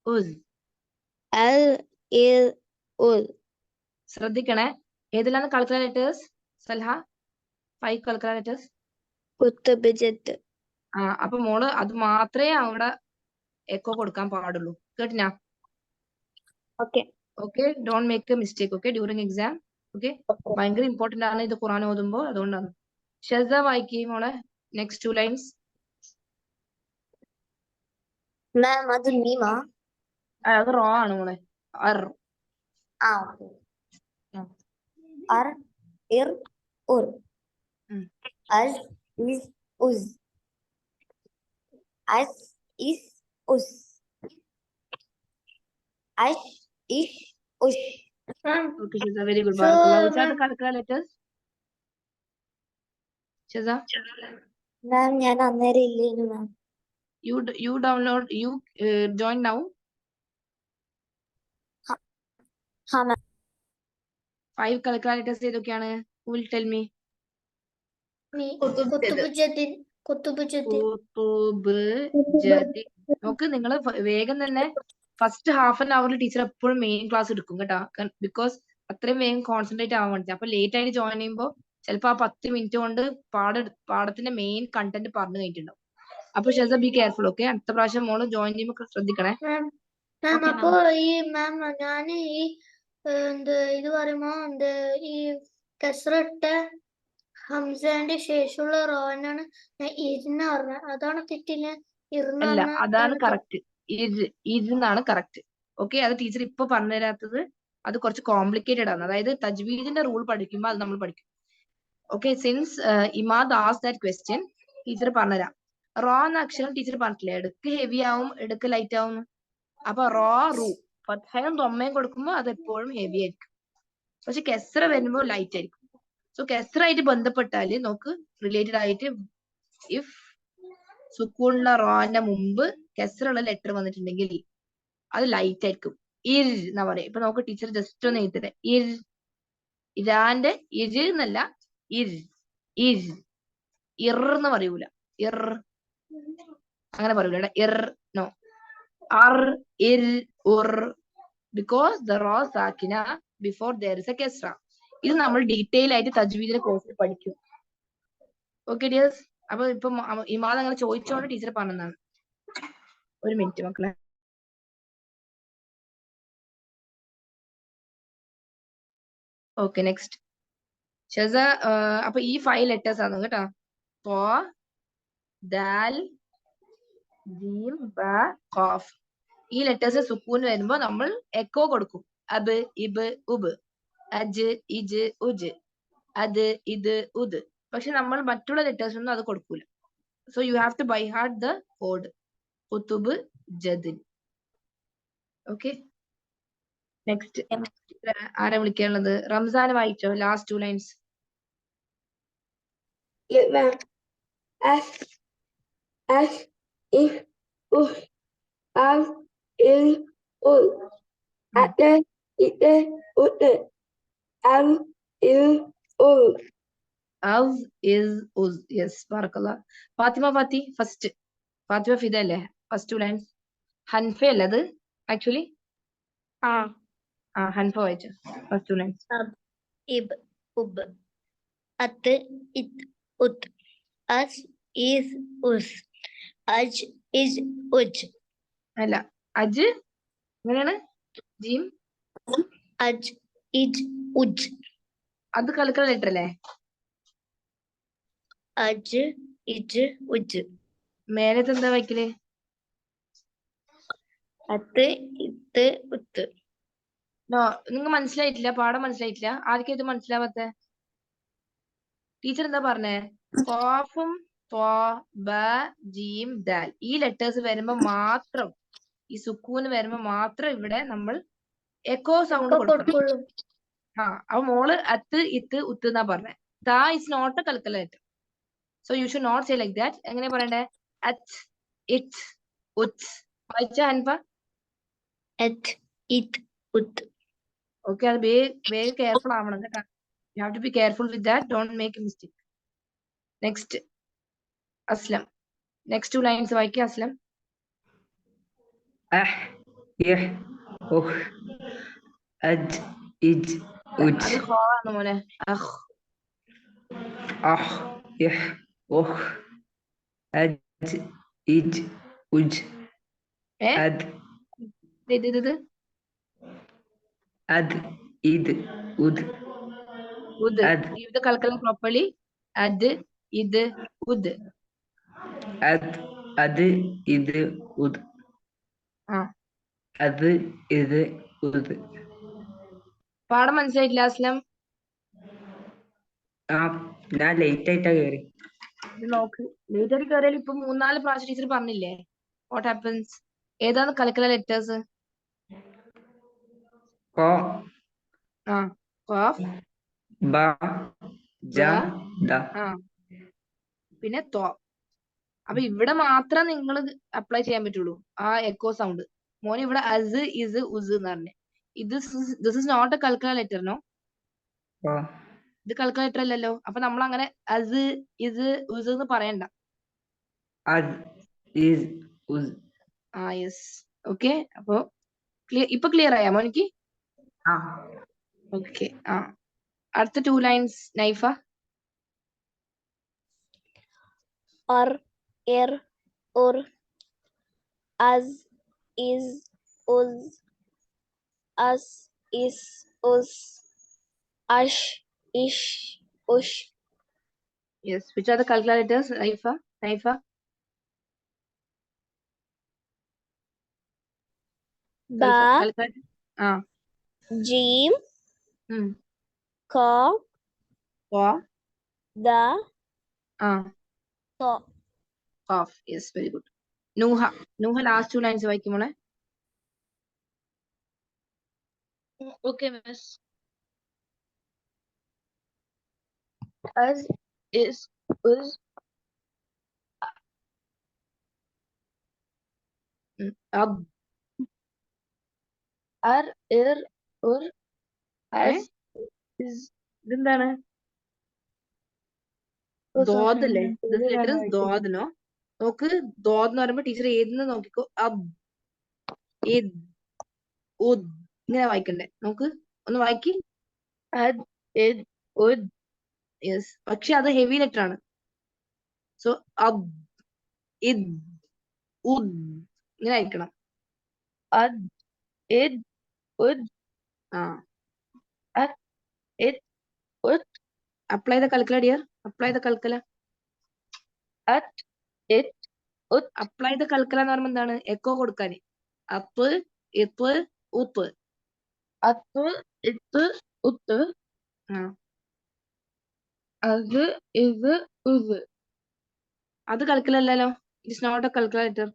us. Al, id, ud. ശ്രദ്ധിക്കണേ. ഏതിലാണ് കൽക്കല ലെറ്റേഴ്സ്? സൽഹ, 5 കൽക്കല ലെറ്റേഴ്സ്. കുത്തുബിജത്ത്. അപ്പൊ മോള് അത് മാത്രമേ അവിടെ എക്കോ കൊടുക്കാൻ പാടുള്ളൂ. കേട്ടിനാ? Okay. Okay, don't make a mistake. Okay, during exam. Okay, ഭയങ്കര ഇമ്പോർട്ടന്റ് ആണ് ഇത് ഖുർആൻ ഓതുമ്പോ, അതുകൊണ്ടാണ്. ഷെസ വായിക്കി മോളെ നെക്സ്റ്റ് 2 ലൈൻസ്. മാം അത് മീമാ? അത് റോ ആണ് മോളെ. അർ. ഓക്കെ. അർ, ഇർ, ഉർ. അസ്, ഇസ്, ഉസ്. അസ്, ഇസ്, ഉസ്. അഷ്, ഇഷ്, ഉഷ്. Okay, Shaza, very good. Barakallah. Which are the calcula letters? Shaza? മാം ഞാൻ അന്നേരം ഇല്ലേനു മാം. You download, you join now. ഹാ മാം. 5 calcula letters ഏതൊക്കെയാണ്? Who will tell me? കുത്തുബുജദ്ദീൻ. കുത്തുബുജദ്ദീൻ. കുത്തുബുജദ്ദീൻ. നോക്ക്, നിങ്ങൾ വേഗം തന്നെ ഫസ്റ്റ് ഹാഫ് ആൻ അവറിൽ ടീച്ചർ എപ്പോഴും മെയിൻ ക്ലാസ് എടുക്കും കേട്ടോ. ബിക്കോസ് അത്രയും വേഗം കോൺസെൻട്രേറ്റ് ആവാൻ വേണ്ടി. അപ്പൊ ലേറ്റ് ആയിട്ട് ജോയിൻ ചെയ്യുമ്പോൾ ചിലപ്പോൾ ആ 10 മിനിറ്റ് കൊണ്ട് പാഠത്തിന്റെ മെയിൻ കണ്ടന്റ് പറഞ്ഞു കഴിഞ്ഞിട്ടുണ്ടാവും. അപ്പൊ ഷെസ ബി കെയർഫുൾ. ഓക്കെ, അടുത്ത പ്രാവശ്യം മോള് ജോയിൻ ചെയ്യുമ്പോൾ ശ്രദ്ധിക്കണേ. മാം അപ്പൊ ഈ മാം ഞാൻ ഈ ഇത് പറയുമ്പോ ഈ കസ്റട്ട ഹംസന്റെ ശേഷമുള്ള റോനാണ് ഇരുന്ന് പറഞ്ഞത്. അതാണ് തെറ്റില്ല? അല്ല, അതാണ് കറക്റ്റ്. ഇരുന്നാണ് കറക്റ്റ്. ഓക്കെ, അത് ടീച്ചർ ഇപ്പൊ പറഞ്ഞു തരാത്തത് അത് കുറച്ച് കോംപ്ലിക്കേറ്റഡ് ആണ്. അതായത് തജ്വീദിന്റെ റൂൾ പഠിക്കുമ്പോൾ അത് നമ്മൾ പഠിക്കും. Okay, since Imad as that question teacher പറഞ്ഞുതരാം. റോ എന്ന അക്ഷരം ടീച്ചർ പറഞ്ഞിട്ടില്ല, എടുക്ക് ഹെവി ആവും, എടുക്ക് ലൈറ്റ് ആവും. അപ്പൊ റോ, റൂ, ഫത്ഹയും തൊമ്മയും കൊടുക്കുമ്പോ അത് എപ്പോഴും ഹെവി ആയിരിക്കും. പക്ഷെ കെസ്ര വരുമ്പോ ലൈറ്റ് ആയിരിക്കും. സോ കെസ്രായിട്ട് ബന്ധപ്പെട്ടാല് നോക്ക്, റിലേറ്റഡ് ആയിട്ട് ഇഫ് സുക്കൂണുള്ള റോന്റെ മുമ്പ് കെസ്റുള്ള ലെറ്റർ വന്നിട്ടുണ്ടെങ്കിൽ അത് ലൈറ്റ് ആയിരിക്കും. ഇർ എന്നാ പറയാ. ഇപ്പൊ നമുക്ക് ടീച്ചർ ജസ്റ്റ് ഒന്ന് എഴുതട്ടെ. ഇർ, ഇരാന്റെ ഇര് എന്നല്ല, ഇർ. ഇർ, ഇർ എന്ന് പറയൂല. ഇർ അങ്ങനെ പറയൂല. ഇർ, നോ. അർ, ഇർ, ഉർ. Because the raw sakina before there is a kesra. ഇത് നമ്മൾ ഡീറ്റെയിൽ ആയിട്ട് തജ്വീദിന്റെ കോഴ്സിൽ പഠിക്കും. Okay dears. അപ്പൊ ഇപ്പൊ ഇമാദ് അങ്ങനെ ചോദിച്ചോണ്ട് ടീച്ചർ പറഞ്ഞതാണ്. ഒരു മിനിറ്റ് മക്കളെ. Okay next ഷസ. അപ്പൊ ഈ 5 ലെറ്റേഴ്സ് ആണ് കേട്ടോ. ത്വ, ദാൽ, ജീം, ബ, ഖാഫ്. ഈ ലെറ്റേഴ്സ് സുക്കൂൻ വരുമ്പോ നമ്മൾ എക്കോ കൊടുക്കും. അബ്, ഇബ്, ഉബ്, അജ്, ഇജ്, ഉജ്, അത്, ഇത്, ഉദ്. പക്ഷെ നമ്മൾ മറ്റുള്ള ലെറ്റേഴ്സ് ഒന്നും അത് കൊടുക്കൂല. So you have to by heart the code. കുത്തുബ്, ജദിൻ. Okay next. ആരെ വിളിക്കാനുള്ളത്? റംസാൻ വായിച്ചോ ലാസ്റ്റ് 2 ലൈൻസ്. യെസ് ബറക്കല്ലാഹ്. ഫാത്തിമ ഫാത്തി ഫസ്റ്റ്. ഫാത്തിമ ഫിദ അല്ലേ ഫസ്റ്റ് 2 ലൈൻസ്? ഹൻഫ അല്ലേ അത് ആക്ച്വലി? ഹൻഫ വായിച്ചു ഫസ്റ്റ് 2 ലൈൻസ്. ഇബ്, ഉബ്, അത്, ഇത്, ഉത്, അസ്, ഈസ്, ഉസ്, അജ്, ഇജ്, ഉജ്. അല്ല അജ് എങ്ങനെയാണ്? ജീം, അജ്, ഇജ്, ഉജ്. അത് കലക്കൽ ലെറ്റർ അല്ലേ? അജ്, ഇജ്, ഉജ്. മേലത്തെ എന്താ വായിക്കല്? അത്, ഇത്, ഉത്ത്. നിങ്ങക്ക് മനസ്സിലായിട്ടില്ല? പാഠം മനസ്സിലായിട്ടില്ല? ആർക്കും ഇത് മനസ്സിലാവാത്ത? ടീച്ചർ എന്താ പറഞ്ഞേ? ഖാഫും ത്വാ, ബ, ജീം, ദാൽ ഈ ലെറ്റേഴ്സ് വരുമ്പോ മാത്രം, ഈ സുക്കൂന് വരുമ്പോ മാത്രം ഇവിടെ നമ്മൾ എക്കോ സൗണ്ട് കൊടുക്കണം. അപ്പൊ മോള് അത്ത്, ഇത്ത്, ഉത്ത് എന്നാ പറഞ്ഞേ. ദാ ഇസ് നോട്ട് എ കൽക്കൽ letter. So you should not say like that. എങ്ങനെ പറയണ്ടേ? അറ്റ്, ഇറ്റ്, ഉത്ത്. വായിച്ച ഹൻഫ? അറ്റ്, ഇത്, ഉത്ത്. ഓക്കെ അത് വേഗം കെയർഫുൾ ആവണം കേട്ടോ. You have to be careful with that. Don't make a mistake. Next, Aslam. Next 2 lines വായിക്കുക അസ്ലം. അഹ്, യഹ്, ഉഹ്, അജ്, ഇജ്, ഉജ്. അത് ഖാ ആണ് മോനെ. അഹ്. അഹ്, യഹ്, ഉഹ്, അജ്, ഇജ്, ഉജ്, അദ്, ഇത് അദ്, ഇത്, ഉദ്, ഉദ്. അദ്, Give the calculation properly. അദ്, ഇത്, ഉദ്. അദ്, അത്, ഇത്, ഉദ്. അത്, ഇത്, ഉദ്. പാഠം മനസ്സിലായിട്ടില്ല അസ്ലം? ഞാൻ ലേറ്റ് ആയിട്ടാ കയറി. ഇത് നോക്ക്. ലേറ്റ് ആയിട്ട് കയറിയാൽ ഇപ്പൊ 3-4 പ്രാവശ്യം ടീച്ചർ പറഞ്ഞില്ലേ വാട്ട് ഹാപ്പൻസ്. ഏതാണ് കലക്കല ലെറ്റേഴ്സ്? ഖാഫ്, ബ, ജ, ദ. പിന്നെ ത്വ. അപ്പൊ ഇവിടെ മാത്രം നിങ്ങൾ അപ്ലൈ ചെയ്യാൻ പറ്റുള്ളൂ ആ എക്കോ സൗണ്ട്. മോനെ ഇവിടെ അസ്, ഇസ്, ഉസ് എന്ന് പറഞ്ഞേ. ദിസ് ഇസ് നോട്ട് എ കൽക്കല ലെറ്റർ. നോ, ഇത് കൽക്കല ലെറ്റർ അല്ലല്ലോ. അപ്പൊ നമ്മൾ അങ്ങനെ അസ്, ഇസ്, ഉസ് എന്ന് പറയണ്ട. യെസ്. ഓക്കെ അപ്പൊ ഇപ്പൊ ക്ലിയർ ആയാ മോനിക്ക്? ഓക്കെ. അടുത്ത 2 lines Naifa. Or, ir, ur, as, is, uz, as, is, us, ash, ish, ush. Yes. Which are the calculators, Naifa? Ba, Calculator. Jeem, Ka, Wa, Da, So. Qaf. Yes, very good. Nuha last 2 lines വായിക്കും മോളെ. Okay, miss. As, is, us, Ab, ar, ir, ur, as, is. ഇതെന്താണ്? ദോദല്ലേ? This letter is ദോദ്. നോ, നോക്ക്. ദോദ് എന്ന് പറയുമ്പോ ടീച്ചർ ഏതെന്ന് നോക്കിക്കോ. അബ്, ഇദ്, ഉദ് ഇങ്ങനെ വായിക്കണ്ടേ? നോക്ക് ഒന്ന് വായിക്കി. Ad, ഇദ് ഉദ് യെസ്, പക്ഷെ അത് ഹെവി ലെറ്റർ ആണ്. സോ അബ് ഇദ് ഉദ് ഇങ്ങനെ അയക്കണം. അദ് ഇദ് ഉദ് ആ അദ് ഇദ് ഉദ്. അപ്ലൈ ദ കൽക്കല ഡിയർ, അപ്ലൈ ദ കൽക്കല. അദ് ഇദ് ഉദ്. അപ്ലൈ ദ കൽക്കല എന്ന് പറയുമ്പോൾ എന്താണ്? എക്കോ കൊടുക്കാന്. അപ്പ് ഇപ്പ് ഉപ്പ്, അപ്പ് ഇപ്പ് ഉപ്പ്. ആ അത് ഇത് ഉത്. അത് കൽക്കലല്ലോ. It is not a calculator.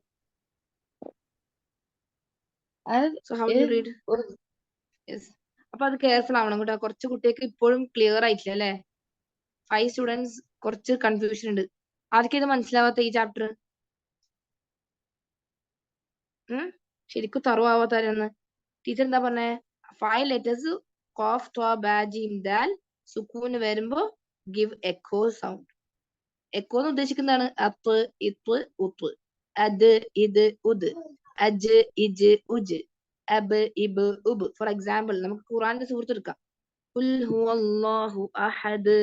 So how do you read? Yes. അപ്പൊ അത് കെയർഫുൾ ആവണം കേട്ടോ. കുറച്ച് കുട്ടികൾക്ക് ഇപ്പോഴും ക്ലിയർ ആയിട്ടില്ല അല്ലെ. 5 സ്റ്റുഡൻസ് കുറച്ച് കൺഫ്യൂഷൻ ഉണ്ട്. ആർക്കും ഇത് മനസ്സിലാവാത്ത ഈ ചാപ്റ്റർ? ശരിക്കും തറവാവാത്തവരെന്ന് ടീച്ചർ എന്താ പറഞ്ഞേ? 5 ലെറ്റേഴ്സ് കോഫ് ത്വ ബാ ജീം ദാൽ സുക്കൂന് വരുമ്പോ ഗിവ് എക്കോ സൗണ്ട്. എക്കോ എന്ന് ഉദ്ദേശിക്കുന്നതാണ് അപ്പ് ഇപ്പ് ഉപ്പ്, അത് ഇത് ഉദ്, അജ് ഇജ് ഉജ്, അബ് ഇബ് ഉബ്. ഫോർ എക്സാമ്പിൾ നമുക്ക് ഖുറാന്റെ സുഹൃത്ത് എടുക്കാം. ഖുൽ ഹുവല്ലാഹു അഹദ്,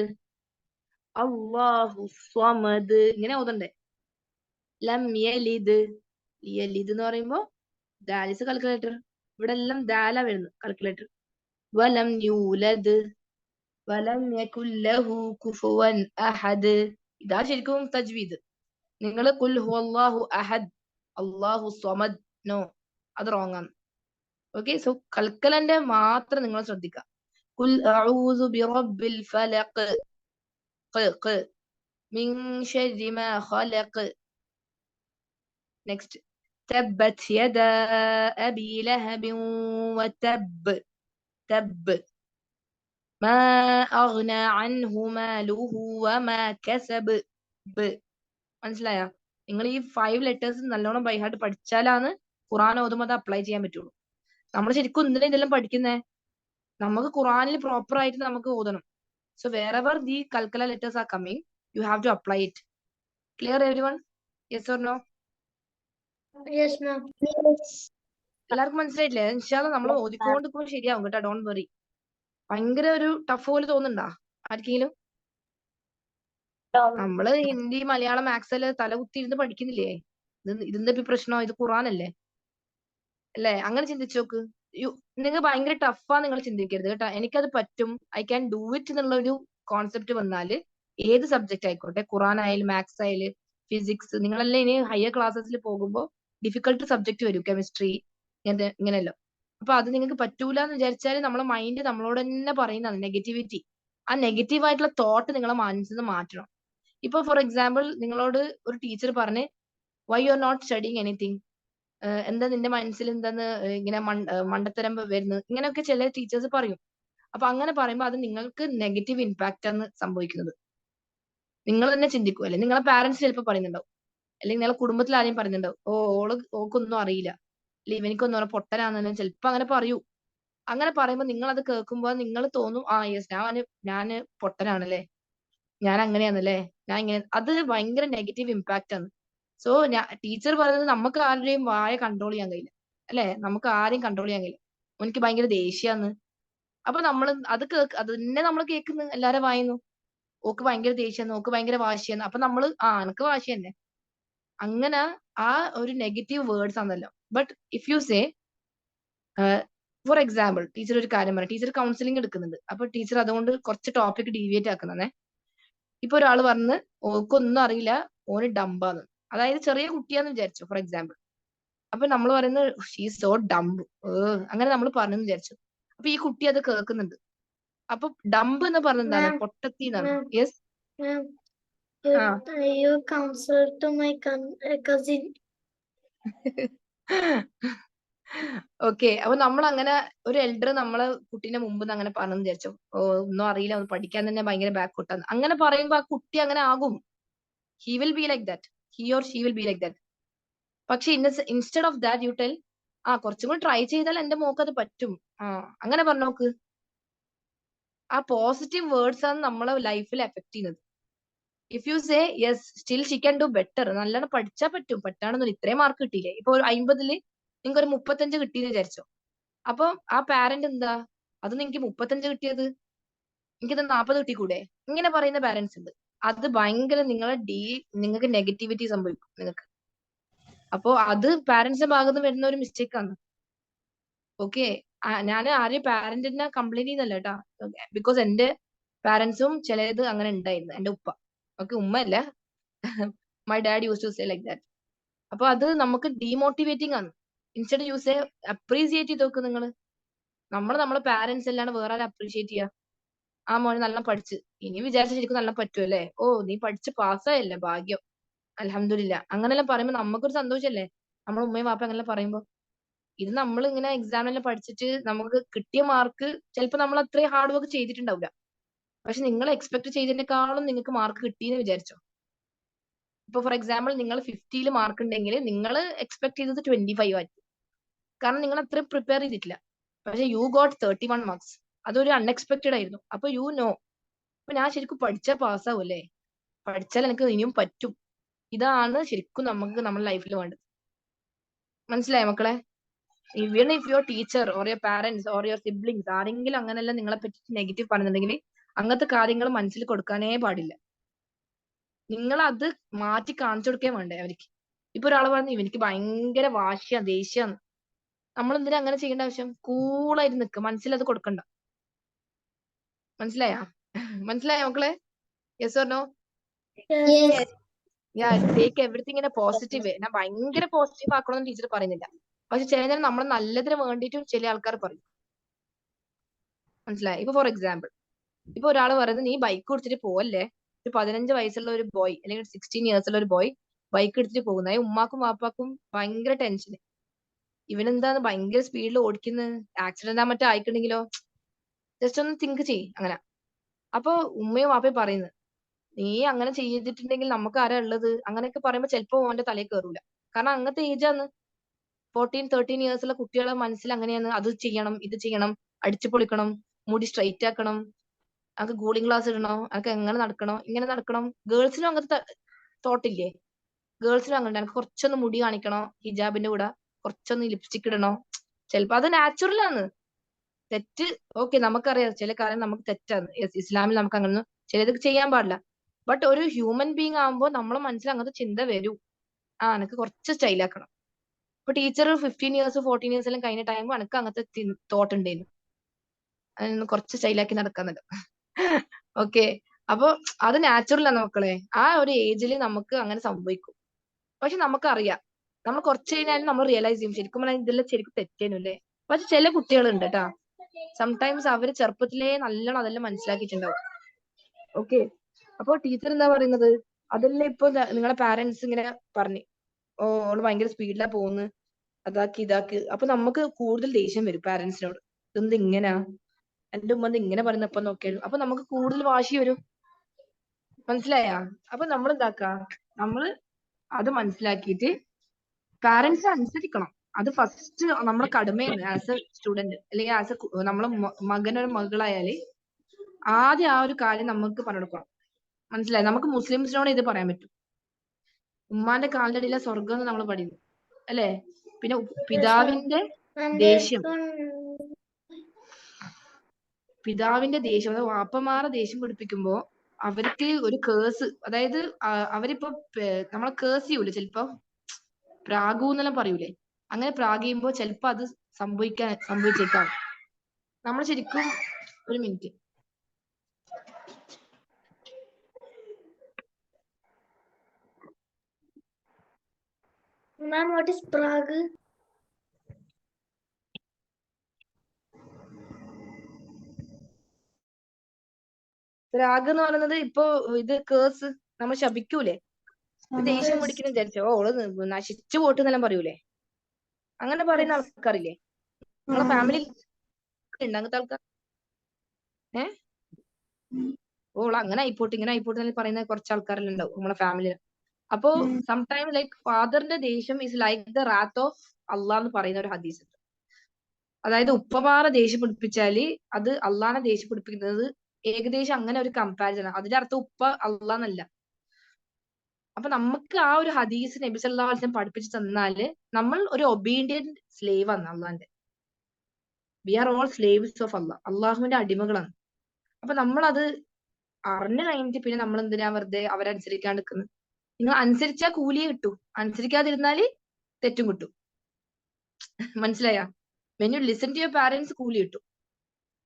അല്ലാഹു സ്വമദ്. ഇങ്ങനെ ഓതണ്ടേ. ലം യലിദ്, യലിദ് എന്ന് പറയുമ്പോ ദാലിസ് കാൽക്കുലേറ്റർ. ഇവിടെ എല്ലാം ദാല വരുന്നു കാൽക്കുലേറ്റർ. വലം യൂലദ്, വലം യകുൽ ലഹു കുഫുവൻ അഹദ്. ഇതാ ശരിക്കും തജ്വീദ്. നിങ്ങൾ ഖുൽ ഹുവല്ലാഹു അഹദ്, അല്ലാഹു സ്വമദ്, നോ, അത് റോങ് ആണ്. ഓക്കെ, സോ കൽക്കലന്റെ മാത്രം നിങ്ങൾ ശ്രദ്ധിക്കുക. ഖുൽ അഊദു ബിറബ്ബിൽ ഫലഖ്, മിൻ ശർരി മാ ഖലഖ്. നെക്സ്റ്റ് തബ്ബത് യദാ അബീ ലഹബിൻ വതബ്, തബ് മാ അഗ്ന അൻഹു മാലുഹു വമാ കസബ്. മനസ്സിലായോ? നിങ്ങൾ ഈ 5 ലെറ്റേഴ്സ് നല്ലോണം ബൈ ഹാർട്ട് പഠിച്ചാലാണ് ഖുറാൻ ഓതുമ്പോൾ അത് അപ്ലൈ ചെയ്യാൻ പറ്റുള്ളൂ. നമ്മൾ ശരിക്കും എന്തിനാ ഇതെല്ലാം പഠിക്കുന്നേ? നമുക്ക് ഖുറാനിൽ പ്രോപ്പർ ആയിട്ട് നമുക്ക് ഓതണം. സോ വേറെവർ ദി കൽക്കല letters are coming, you have to apply it. Clear everyone? Yes or no? Yes, ma'am. എല്ലാവർക്കും മനസ്സിലായിട്ടില്ലേ? ഇൻഷാല്ലാ നമ്മൾ ഓതിക്കൊണ്ടിരിക്കുമ്പോൾ ശരിയാവും കേട്ടോ. Don't worry. ഭയങ്കര ഒരു ടഫ് പോലെ തോന്നുന്നുണ്ടാ ആർക്കെങ്കിലും? നമ്മള് ഹിന്ദി മലയാളം മാത്സ് തല കുത്തിയിരുന്ന് പഠിക്കുന്നില്ലേ? ഇതിന്റെ പ്രശ്നം ഇത് ഖുറാനല്ലേ അല്ലേ? അങ്ങനെ ചിന്തിച്ചു നോക്ക്. നിങ്ങൾ ഭയങ്കര ടഫാ നിങ്ങൾ ചിന്തിക്കരുത് കേട്ടോ. എനിക്കത് പറ്റും, ഐ ക്യാൻ ഡു ഇറ്റ് എന്നുള്ള ഒരു കോൺസെപ്റ്റ് വന്നാല് ഏത് സബ്ജക്ട് ആയിക്കോട്ടെ, ഖുറാൻ ആയാലും മാത്സ് ആയാലും ഫിസിക്സ്, നിങ്ങളെല്ലാം ഇനി ഹയർ ക്ലാസ്സസിൽ പോകുമ്പോൾ ഡിഫിക്കൽട്ട് സബ്ജക്ട് വരും, കെമിസ്ട്രി ഇങ്ങനെയല്ലോ. അപ്പൊ അത് നിങ്ങൾക്ക് പറ്റൂല എന്ന് വിചാരിച്ചാൽ നമ്മളെ മൈൻഡ് നമ്മളോട് തന്നെ പറയുന്നതാണ് നെഗറ്റിവിറ്റി. ആ നെഗറ്റീവ് ആയിട്ടുള്ള തോട്ട് നിങ്ങളെ മനസ്സിൽ നിന്ന് മാറ്റണം. ഇപ്പൊ ഫോർ എക്സാമ്പിൾ നിങ്ങളോട് ഒരു ടീച്ചർ പറഞ്ഞ് why you are not studying anything, എന്താ നിന്റെ മനസ്സിൽ എന്താന്ന് ഇങ്ങനെ മണ്ടത്തരം വരുന്നത്, ഇങ്ങനെയൊക്കെ ചില ടീച്ചേഴ്സ് പറയും. അപ്പൊ അങ്ങനെ പറയുമ്പോൾ അത് നിങ്ങൾക്ക് നെഗറ്റീവ് ഇമ്പാക്റ്റ് ആണ് സംഭവിക്കുന്നത്. നിങ്ങൾ തന്നെ ചിന്തിക്കും. അല്ലെ നിങ്ങളെ പാരന്റ്സ് ചിലപ്പോൾ പറയുന്നുണ്ടാവും, അല്ലെങ്കിൽ നിങ്ങളെ കുടുംബത്തിൽ ആരെയും പറയുന്നുണ്ടാവും, ഓക്കൊന്നും അറിയില്ല, അല്ലെ ഇവനിക്കൊന്നും അറിയാം, പൊട്ടനാണെന്ന് ചിലപ്പോ അങ്ങനെ പറയൂ. അങ്ങനെ പറയുമ്പോൾ നിങ്ങൾ അത് കേൾക്കുമ്പോൾ നിങ്ങൾ തോന്നും, ആ യെസ് ഞാന് പൊട്ടനാണല്ലേ, ഞാൻ അങ്ങനെയാണല്ലേ, ഞാൻ ഇങ്ങനെ. അത് ഭയങ്കര നെഗറ്റീവ് ഇമ്പാക്റ്റ് ആണ്. സോ ടീച്ചർ പറയുന്നത് നമുക്ക് ആരുടെയും വായ കൺട്രോൾ ചെയ്യാൻ കഴിയില്ല അല്ലെ, നമുക്ക് ആരെയും കൺട്രോൾ ചെയ്യാൻ കഴിയില്ല. എനിക്ക് ഭയങ്കര ദേഷ്യാന്ന്. അപ്പൊ നമ്മൾ അത് തന്നെ നമ്മൾ കേൾക്കുന്നു എല്ലാരും വായുന്നു, ഓക്ക് ഭയങ്കര ദേഷ്യാന്ന്, ഓക്ക് ഭയങ്കര വാശിയാന്ന്. അപ്പൊ നമ്മള് എനക്ക് വാശി തന്നെ. അങ്ങനെ ആ ഒരു നെഗറ്റീവ് വേർഡ്സ് ആണല്ലോ. But if you say for example, teacher ഒരു കാര്യം പറയാം. ടീച്ചർ കൗൺസിലിംഗ് എടുക്കുന്നുണ്ട്. അപ്പൊ ടീച്ചർ അതുകൊണ്ട് കുറച്ച് ടോപ്പിക് ഡീവിയേറ്റ് ആക്കുന്നേ. ഇപ്പൊ ഒരാൾ പറഞ്ഞ് ഓക്കൊന്നും അറിയില്ല, ഓന് ഡംബാന്ന്, അതായത് ചെറിയ കുട്ടിയാന്ന് വിചാരിച്ചു ഫോർ എക്സാമ്പിൾ. അപ്പൊ നമ്മൾ പറയുന്നത് ഷീസ് സോ ഡംബ്, അങ്ങനെ നമ്മൾ പറഞ്ഞു വിചാരിച്ചു. അപ്പൊ ഈ കുട്ടി അത് കേൾക്കുന്നുണ്ട്. അപ്പൊ ഡംബ് എന്ന് പറഞ്ഞ എന്താണ്? പൊട്ടത്തി എന്നാണ്. Yes, You counsel to my cousin. Okay. അപ്പൊ നമ്മൾ അങ്ങനെ ഒരു എൽഡർ നമ്മളെ കുട്ടീന്റെ മുമ്പ് അങ്ങനെ പറഞ്ഞു വിചാരിച്ചു, ഒന്നും അറിയില്ല, ഒന്ന് പഠിക്കാൻ തന്നെ ഭയങ്കര ബാക്ക്ഫുട്ടാണ്. അങ്ങനെ പറയുമ്പോ ആ കുട്ടി അങ്ങനെ ആകും. He will be like that, he or she will be like that. പക്ഷെ instead of that you tell, കുറച്ചും കൂടി ട്രൈ ചെയ്താൽ എന്റെ മോക്ക് അത് പറ്റും, അങ്ങനെ പറഞ്ഞു നോക്ക്. ആ പോസിറ്റീവ് വേർഡ്സ് ആണ് നമ്മളെ ലൈഫിൽ എഫക്ട് ചെയ്യുന്നത്. If you say yes still Xi can do better, നല്ലോണം പഠിച്ചാൽ പറ്റും, പറ്റാണെന്നൊരു ഇത്രയും മാർക്ക് കിട്ടിയില്ലേ, ഇപ്പൊ ഒരു 50 നിങ്ങൾക്ക് ഒരു 35 കിട്ടിയെന്ന് വിചാരിച്ചോ. അപ്പൊ ആ പാരന്റ് എന്താ, അത് നിങ്ങൾക്ക് 35 കിട്ടിയത് എനിക്കിത് 40 കിട്ടിക്കൂടെ, ഇങ്ങനെ പറയുന്ന പാരന്റ്സ് ഉണ്ട്. അത് ഭയങ്കര നിങ്ങൾക്ക് നെഗറ്റിവിറ്റി സംഭവിക്കും നിങ്ങൾക്ക്. അപ്പോ അത് പാരന്റ്സിന്റെ ഭാഗത്ത് വരുന്ന ഒരു മിസ്റ്റേക്ക് ആണ്. ഓക്കെ, ഞാൻ ആരെയും പാരന്റിനെ കംപ്ലൈന്റ് ചെയ്യുന്നല്ല കേട്ടാ. ബിക്കോസ് എന്റെ പാരന്റ്സും ചിലത് അങ്ങനെ ഉണ്ടായിരുന്നു. എന്റെ ഉപ്പ, ഓക്കെ, ഉമ്മ അല്ല, my dad use to say like that. അപ്പൊ അത് നമുക്ക് ഡീമോട്ടിവേറ്റിംഗ് ആണ്. ഇൻസ്റ്റെഡ് യൂസ് അപ്രീസിയേറ്റ് ചെയ്ത് നോക്ക് നിങ്ങൾ. നമ്മളെ പാരന്റ്സ് അല്ലാണ്ട് വേറെ ആരും അപ്രീഷിയേറ്റ് ചെയ്യുക. ആ മോനെ നല്ല പഠിച്ച്, ഇനി വിചാരിച്ച ശരിക്കും നല്ല പറ്റുമല്ലേ, ഓ നീ പഠിച്ച് പാസ്സായല്ലേ, ഭാഗ്യം, അൽഹംദുലില്ലാ, അങ്ങനെല്ലാം പറയുമ്പോ നമുക്കൊരു സന്തോഷല്ലേ, നമ്മളെ ഉമ്മയും വാപ്പ അങ്ങനെ പറയുമ്പോ. ഇത് നമ്മൾ ഇങ്ങനെ എക്സാമിനെല്ലാം പഠിച്ചിട്ട് നമുക്ക് കിട്ടിയ മാർക്ക് ചിലപ്പോൾ നമ്മൾ അത്രയും ഹാർഡ് വർക്ക് ചെയ്തിട്ടുണ്ടാവില്ല. പക്ഷെ നിങ്ങൾ എക്സ്പെക്ട് ചെയ്തതിനേക്കാളും നിങ്ങൾക്ക് മാർക്ക് കിട്ടിയെന്ന് വിചാരിച്ചോ. ഇപ്പൊ ഫോർ എക്സാമ്പിൾ നിങ്ങൾ 50 മാർക്ക് ഉണ്ടെങ്കിൽ നിങ്ങൾ എക്സ്പെക്ട് ചെയ്തത് 25 ആയിരിക്കും. കാരണം നിങ്ങൾ അത്രയും പ്രിപ്പയർ ചെയ്തിട്ടില്ല. പക്ഷെ യു ഗോട്ട് 31 മാർക്സ്. അതൊരു അൺഎക്സ്പെക്ടഡ് ആയിരുന്നു. അപ്പൊ യു നോ, അപ്പൊ ഞാൻ ശരിക്കും പഠിച്ചാൽ പാസ്സാവും അല്ലേ, പഠിച്ചാൽ എനിക്ക് ഇനിയും പറ്റും. ഇതാണ് ശരിക്കും നമുക്ക് നമ്മുടെ ലൈഫിൽ വേണ്ടത്. മനസ്സിലായോ മക്കളെ? Even if your teacher or your parents or your siblings ആരെങ്കിലും അങ്ങനെല്ലാം നിങ്ങളെ പറ്റി നെഗറ്റീവ് പറയുന്നുണ്ടെങ്കിൽ അങ്ങനത്തെ കാര്യങ്ങൾ മനസ്സിൽ കൊടുക്കാനേ പാടില്ല. നിങ്ങൾ അത് മാറ്റി കാണിച്ചു കൊടുക്കേ വേണ്ടേ അവർക്ക്. ഇപ്പൊ ഒരാൾ പറഞ്ഞു ഇവനിക്ക് ഭയങ്കര വാശിയാ, ദേഷ്യാന്ന്, നമ്മൾ എന്തിനാ അങ്ങനെ ചെയ്യേണ്ട ആവശ്യം? കൂളായിട്ട് നിൽക്കുക, മനസ്സിൽ അത് കൊടുക്കണ്ട. മനസ്സിലായോ മക്കളെ? Yes or no? Yes. Take everything in a positive. ഞാൻ ഭയങ്കര പോസിറ്റീവ് ആക്കണമെന്ന് ടീച്ചർ പറയുന്നില്ല. പക്ഷെ ചില നേരം നമ്മളെ നല്ലതിന് വേണ്ടിയിട്ടും ചില ആൾക്കാർ പറയും. മനസ്സിലായി? ഇപ്പൊ ഫോർ എക്സാമ്പിൾ, ഇപ്പൊ ഒരാൾ പറയുന്നത് നീ ബൈക്ക് ഓടിച്ചിട്ട് പോവല്ലേ. ഒരു 15 വയസ്സുള്ള ഒരു ബോയ് അല്ലെങ്കിൽ 16 ഇയേഴ്സ് ഉള്ള ഒരു ബോയ് ബൈക്ക് എടുത്തിട്ട് പോകുന്നത് ഉമ്മാക്കും വാപ്പാക്കും ഭയങ്കര ടെൻഷന്. ഇവനെന്താണ് ഭയങ്കര സ്പീഡിൽ ഓടിക്കുന്നത്, ആക്സിഡന്റ് ആ മറ്റോ ആയിക്കുണ്ടെങ്കിലോ, ജസ്റ്റ് ഒന്ന് തിങ്ക് ചെയ്യ് അങ്ങനെ. അപ്പൊ ഉമ്മയും വാപ്പയും പറയുന്നത് നീ അങ്ങനെ ചെയ്തിട്ടുണ്ടെങ്കിൽ നമുക്ക് ആരാ ഉള്ളത്, അങ്ങനെയൊക്കെ പറയുമ്പോ ചിലപ്പോ ഓന്റെ തലയിൽ കയറൂല. കാരണം അങ്ങനത്തെ ഏജാന്ന്. 14-13 ഇയേഴ്സ് ഉള്ള കുട്ടികളെ മനസ്സിൽ അങ്ങനെയാണ്, അത് ചെയ്യണം, ഇത് ചെയ്യണം, അടിച്ചു പൊളിക്കണം, മുടി സ്ട്രൈറ്റ് ആക്കണം, അതൊക്കെ കൂളിംഗ് ഗ്ലാസ് ഇടണോ, അതൊക്കെ എങ്ങനെ നടക്കണോ, ഇങ്ങനെ നടക്കണം. ഗേൾസിനും അങ്ങനത്തെ തോട്ടില്ലേ? ഗേൾസിനും അങ്ങനെ എനിക്ക് കുറച്ചൊന്ന് മുടി കാണിക്കണോ, ഹിജാബിന്റെ കൂടെ കുറച്ചൊന്ന് ലിപ്സ്റ്റിക് ഇടണോ. ചിലപ്പോ അത് നാച്ചുറൽ ആണ്. തെറ്റ്, ഓക്കെ, നമുക്കറിയാം ചില കാര്യം നമുക്ക് തെറ്റാണ്. ഇസ്ലാമിൽ നമുക്ക് അങ്ങനെ ചിലത് ചെയ്യാൻ പാടില്ല. ബട്ട് ഒരു ഹ്യൂമൻ ബീങ് ആകുമ്പോൾ നമ്മളെ മനസ്സിൽ അങ്ങനത്തെ ചിന്ത വരൂ, എനിക്ക് കുറച്ച് സ്റ്റൈലാക്കണം. ഇപ്പൊ ടീച്ചർ 15 ഇയേഴ്സ് 14 ഇയേഴ്സ് എല്ലാം കഴിഞ്ഞ ടൈം എനിക്ക് അങ്ങനത്തെ തോട്ട് ഉണ്ടായിരുന്നു, അതിനൊന്ന് കുറച്ച് സ്റ്റൈലാക്കി നടക്കാന്നല്ലോ. ഓക്കെ, അപ്പൊ അത് നാച്ചുറൽ ആണ് മക്കളെ. ആ ഒരു ഏജിൽ നമുക്ക് അങ്ങനെ സംഭവിക്കും. പക്ഷെ നമുക്കറിയാം, നമ്മൾ കുറച്ച് കഴിഞ്ഞാലും നമ്മൾ റിയലൈസ് ചെയ്യും ശരിക്കും പറഞ്ഞാൽ ഇതെല്ലാം ശരിക്കും തെറ്റേനു അല്ലേ. പക്ഷെ ചില കുട്ടികളുണ്ട് കേട്ടാ, സംടൈംസ് അവര് ചെറുപ്പത്തിലേ നല്ലോണം അതെല്ലാം മനസ്സിലാക്കിയിട്ടുണ്ടാവും. ഓക്കെ, അപ്പൊ ടീച്ചർ എന്താ പറയുന്നത്, അതെല്ലാം ഇപ്പൊ നിങ്ങളെ പാരന്റ്സ് ഇങ്ങനെ പറഞ്ഞു, ഓ അവള് ഭയങ്കര സ്പീഡിലാ പോകുന്നത്, അതാക്കി ഇതാക്കി. അപ്പൊ നമുക്ക് കൂടുതൽ ദേഷ്യം വരും പാരന്റ്സിനോട്. ഇതെന്ത് ഇങ്ങനാ, എന്റെ ഉമ്മ ഇങ്ങനെ പറയുന്നപ്പോ നോക്കിയാലും, അപ്പൊ നമുക്ക് കൂടുതൽ വാശി വരും. മനസ്സിലായ? അപ്പൊ നമ്മൾ എന്താക്കാ, നമ്മള് അത് മനസ്സിലാക്കിയിട്ട് പാരന്റ്സ് അനുസരിക്കണം. അത് ഫസ്റ്റ് നമ്മളെ കടമയാണ് ആസ് എ സ്റ്റുഡന്റ്, അല്ലെങ്കിൽ ആസ് എ നമ്മളെ മകനോ മകളായാല് ആദ്യം ആ ഒരു കാര്യം നമുക്ക് പറഞ്ഞു കൊടുക്കണം. മനസ്സിലായി? നമുക്ക് മുസ്ലിംസിനോട് ഇത് പറയാൻ പറ്റും, ഉമ്മാന്റെ കാലിന്റെ അടിയിലെ സ്വർഗം എന്ന് നമ്മൾ പഠിക്കും അല്ലെ. പിന്നെ പിതാവിന്റെ ദേഷ്യം, അതായത് വാപ്പമാരെ ദേഷ്യം പിടിപ്പിക്കുമ്പോ അവർക്ക് ഒരു കേസ്, അതായത് അവരിപ്പോ നമ്മളെ കേസ് ചെയ്യൂലേ, ചിലപ്പോ പ്രാഗൂന്നെല്ലാം പറയൂലേ, അങ്ങനെ പ്രാഗിയുമ്പോ ചിലപ്പോ അത് സംഭവിച്ചേക്കാം. നമ്മൾ ശരിക്കും ഒരു minute, Ma'am, what is Prague? Prague എന്ന് പറയുന്നത് ഇപ്പൊ ഇത് കേസ്, നമ്മൾ ശപിക്കൂലേ, ദേഷ്യം പിടിക്കുന്ന വിചാരിച്ചോ, ഓള് നശിച്ചു പോട്ടെന്നെല്ലാം പറയൂലേ, അങ്ങനെ പറയുന്ന ആൾക്കാരില്ലേ നിങ്ങളെ ഫാമിലി ഉണ്ട് അങ്ങനത്തെ ആൾക്കാർ? ഓൾ അങ്ങനെ ആയിപ്പോട്ടെ ഇങ്ങനെ ആയിപ്പോട്ടെ എന്ന് പറയുന്ന കുറച്ച് ആൾക്കാരെല്ലാം ഉണ്ടാവും നമ്മളെ ഫാമിലിയിൽ. അപ്പോ സംടൈം ലൈക്ക് ഫാദറിന്റെ ദേഷ്യം is like the wrath of അള്ളാഹ് എന്ന് പറയുന്ന ഒരു ഹദീസ് ഉണ്ട്. അതായത് ഉപ്പമാരെ ദേഷ്യം പിടിപ്പിച്ചാല് അത് അള്ളാഹിനെ ദേഷ്യം പിടിപ്പിക്കുന്നത് ഏകദേശം അങ്ങനെ ഒരു കമ്പാരിസൺ. അതിന്റെ അർത്ഥം ഉപ്പ അള്ളാഹ് എന്നല്ല. അപ്പൊ നമുക്ക് ആ ഒരു ഹദീസ് നബി സല്ലല്ലാഹു അലൈഹി വസല്ലം പഠിപ്പിച്ചു തന്നാല് നമ്മൾ ഒരു ഒബീഡിയന്റ് സ്ലേവ് ആണ് അള്ളാന്റെ. We are all slaves of അള്ളാഹ്, അള്ളാഹുവിന്റെ അടിമകളാണ്. അപ്പൊ നമ്മളത് അറിഞ്ഞു കഴിഞ്ഞിട്ട് പിന്നെ നമ്മൾ എന്തിനാ വെറുതെ അവരനുസരിക്കാണ്ട് നിൽക്കുന്നത്? നിങ്ങൾ അനുസരിച്ചാൽ കൂലിയെ കിട്ടൂ, അനുസരിക്കാതിരുന്നാല് തെറ്റും കിട്ടും. മനസ്സിലായ? When you listen to your parents കൂലി കിട്ടും.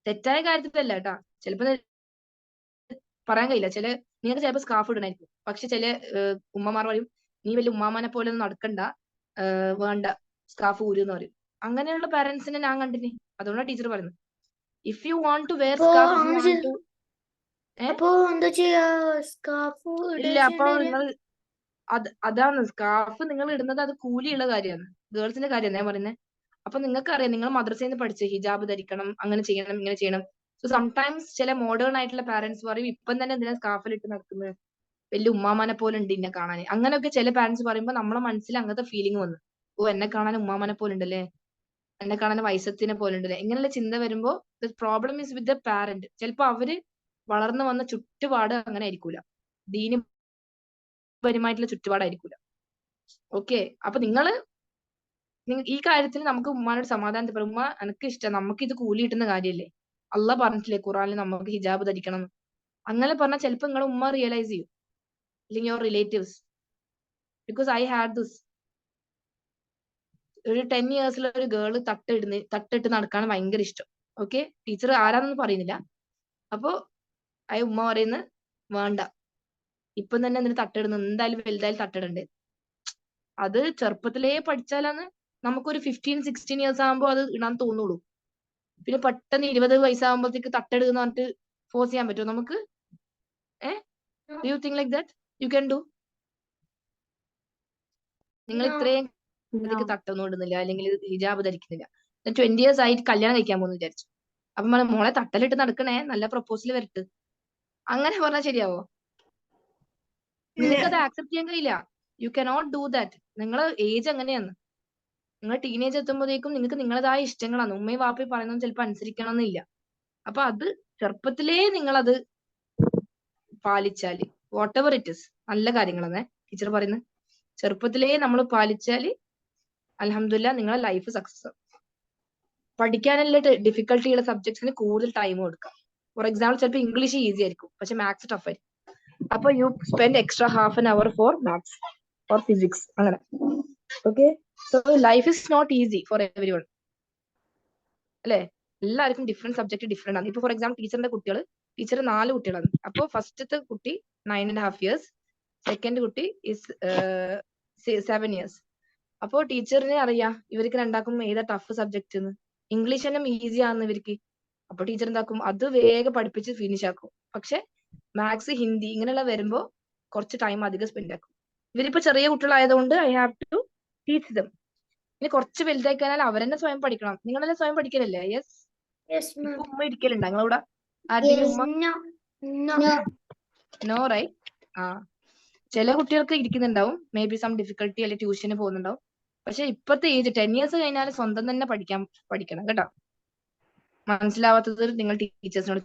തെറ്റായ കാര്യത്തിലല്ല കേട്ടാ. ചിലപ്പോ പറയാൻ കഴിയില്ല. നിങ്ങൾക്ക് ചിലപ്പോൾ സ്കാർഫ് ഇടണായിരിക്കും, പക്ഷെ ചില ഉമ്മമാർ പറയും നീ വലിയ ഉമ്മാമാനെ പോലെ ഒന്നും നടക്കണ്ട, വേണ്ട സ്കാർഫ് ഊരെന്ന് പറയും. അങ്ങനെയുള്ള പാരന്റ്സിനെ ഞാൻ കണ്ടിന്. അതുകൊണ്ടാണ് ടീച്ചർ പറയുന്നത്, if you want to wear അപ്പൊ സ്കാർഫ്, ഹംസ അപ്പൊ എന്താ ചെയ്യാ? സ്കാർഫ് ഇല്ല. അപ്പൊ നിങ്ങൾ അതാണ് സ്കാർഫ് നിങ്ങൾ ഇടുന്നത്, അത് കൂലിയുള്ള കാര്യമാണ്, ഗേൾസിന്റെ കാര്യമാണ് ഞാൻ പറയുന്നത്. അപ്പൊ നിങ്ങൾക്ക് അറിയാം, നിങ്ങൾ മദ്രസയിൽ നിന്ന് പഠിച്ച ഹിജാബ് ധരിക്കണം, അങ്ങനെ ചെയ്യണം, ഇങ്ങനെ ചെയ്യണം. സോ സംടൈംസ് ചില മോഡേൺ ആയിട്ടുള്ള പാരന്റ്സ് പറയും ഇപ്പം തന്നെ എന്തിനാ സ്കാർഫിൽ ഇട്ട് നടക്കുന്നത്, വലിയ ഉമ്മാമാനെ പോലെ ഉണ്ട് എന്നെ കാണാൻ. അങ്ങനെയൊക്കെ ചില പാരന്റ്സ് പറയുമ്പോൾ നമ്മളെ മനസ്സിൽ അങ്ങനത്തെ ഫീലിംഗ് വന്നു, ഓ എന്നെ കാണാൻ ഉമ്മാമാനെ പോലെ ഉണ്ടല്ലേ, എന്നെ കാണാൻ വയസ്സത്തിനെ പോലെ ഉണ്ടല്ലേ, ഇങ്ങനെയുള്ള ചിന്ത വരുമ്പോ the problem is with the parent. ചിലപ്പോ അവര് വളർന്നു വന്ന ചുറ്റുപാട് അങ്ങനെ ആയിരിക്കൂല, ദീനപരമായിട്ടുള്ള ചുറ്റുപാടായിരിക്കൂല. ഓക്കെ. അപ്പൊ ഈ കാര്യത്തിൽ നമുക്ക് ഉമ്മാനോട് സമാധാനത്തിൽ പറയാം, ഉമ്മ എനിക്ക് ഇഷ്ടം, നമുക്ക് ഇത് കൂലി കിട്ടുന്ന കാര്യമല്ലേ, അള്ളാഹ് പറഞ്ഞിട്ടില്ലേ ഖുറാനിൽ നമുക്ക് ഹിജാബ് ധരിക്കണം. അങ്ങനെ പറഞ്ഞാൽ ചിലപ്പോ നിങ്ങളെ ഉമ്മ റിയലൈസ് ചെയ്യും, അല്ലെങ്കിൽ your relatives. Because I had this. ഒരു 10 ഇയേഴ്സിലെ ഒരു ഗേള് തട്ടിട്ട് നടക്കാൻ ഭയങ്കര ഇഷ്ടം. ഓക്കെ. ടീച്ചർ ആരാന്നൊന്നും പറയുന്നില്ല. അപ്പൊ ഉമ്മ പറയുന്നത് വേണ്ട, ഇപ്പം തന്നെ എന്തിനു തട്ടിടുന്നു, എന്തായാലും വലുതായാലും തട്ടിടണ്ടേ. അത് ചെറുപ്പത്തിലേ പഠിച്ചാലാണ് നമുക്കൊരു 15-16 ഇയേഴ്സ് ആകുമ്പോൾ അത് ഇടാൻ തോന്നുള്ളൂ. പിന്നെ പെട്ടെന്ന് 20 വയസ്സാകുമ്പോഴത്തേക്ക് തട്ടിടുന്ന് പറഞ്ഞിട്ട് ഫോഴ്സ് ചെയ്യാൻ പറ്റുമോ നമുക്ക്? Do you think like that you can do? നിങ്ങൾ ഇത്രയും തട്ടൊന്നും ഇടുന്നില്ല, അല്ലെങ്കിൽ ഹിജാബ് ധരിക്കുന്നില്ല, 20 ഇയേഴ്സ് ആയിട്ട് കല്യാണം കഴിക്കാൻ പോകുന്നു വിചാരിച്ചു. അപ്പൊ മോളെ തട്ടലിട്ട് നടക്കണേ, നല്ല പ്രപ്പോസൽ വരട്ട്, അങ്ങനെ പറഞ്ഞാൽ ശരിയാവോ? നിങ്ങൾക്കത് ആക്സെപ്റ്റ് ചെയ്യാൻ കഴിയില്ല. You cannot do that. നിങ്ങളെ ഏജ് അങ്ങനെയാണ്. നിങ്ങൾ ടീനേജ് എത്തുമ്പോഴേക്കും നിങ്ങൾക്ക് നിങ്ങളതായ ഇഷ്ടങ്ങളാണ്. ഉമ്മയും വാപ്പയും പറയുന്നത് ചിലപ്പോൾ അനുസരിക്കണം എന്നില്ല. അപ്പൊ അത് ചെറുപ്പത്തിലേ നിങ്ങളത് പാലിച്ചാല്, വാട്ട് എവർ ഇറ്റ് ഇസ്, നല്ല കാര്യങ്ങളാണ് ടീച്ചർ പറയുന്നത്. ചെറുപ്പത്തിലേ നമ്മൾ പാലിച്ചാല് അൽഹംദുലില്ലാ നിങ്ങളെ ലൈഫ് സക്സസ് ആവും. പഠിക്കാനുള്ള ഡിഫിക്കൽട്ടിയുള്ള സബ്ജക്ട്സിന് കൂടുതൽ ടൈം കൊടുക്കാം. ഫോർ എക്സാമ്പിൾ ചിലപ്പോൾ ഇംഗ്ലീഷ് ഈസി ആയിരിക്കും, പക്ഷെ മാത്സ് ടഫ് ആയിരിക്കും. അപ്പൊ you spend extra half an hour for maths or physics, അങ്ങനെ. Okay. So life is not easy for every one, അല്ലെ? എല്ലാവർക്കും ഡിഫറെന്റ് സബ്ജക്ട് ഡിഫറെന്റ് ആണ്. ഇപ്പൊ ഫോർ എക്സാമ്പിൾ ടീച്ചർ 4 കുട്ടികളാണ്. അപ്പൊ ഫസ്റ്റത്തെ കുട്ടി 9.5 years, സെക്കൻഡ് കുട്ടി ഇസ് 7 years. അപ്പോ ടീച്ചറിനെ അറിയാം ഇവർക്ക് രണ്ടാക്കും ഏതാ ടഫ് സബ്ജക്ട് എന്ന്. ഇംഗ്ലീഷ് തന്നെ ഈസി ആണെന്ന് ഇവർക്ക്. അപ്പൊ ടീച്ചർ എന്താക്കും, അത് വേഗം പഠിപ്പിച്ച് ഫിനിഷ് ആക്കും. പക്ഷെ മാത്സ്, ഹിന്ദി ഇങ്ങനെയുള്ള വരുമ്പോ കുറച്ച് ടൈം അധികം സ്പെൻഡ് ആക്കും. ഇവരിപ്പോ ചെറിയ കുട്ടികളായതുകൊണ്ട് I have to teach them. ഇനി കുറച്ച് വലുതായി കഴിഞ്ഞാൽ അവരെന്നെ സ്വയം പഠിക്കണം. നിങ്ങളെല്ലാം സ്വയം പഠിക്കലല്ലേ? യെസ്. ഇപ്പൊ ഉമ്മ ഇരിക്കലുണ്ടോ നിങ്ങളൂടെ? ആരുടെങ്കിലും ഉമ്മ? No, right? ചില കുട്ടികൾക്ക് ഇരിക്കുന്നുണ്ടാവും, മേ ബി സം ഡിഫിക്കൽട്ടി, അല്ലെങ്കിൽ ട്യൂഷന് പോകുന്നുണ്ടാവും. പക്ഷെ ഇപ്പത്തെ ഏജ് 10 years കഴിഞ്ഞാൽ സ്വന്തം തന്നെ പഠിക്കണം കേട്ടോ. മനസ്സിലാവാത്തത് നിങ്ങൾ ടീച്ചേഴ്സിനോട്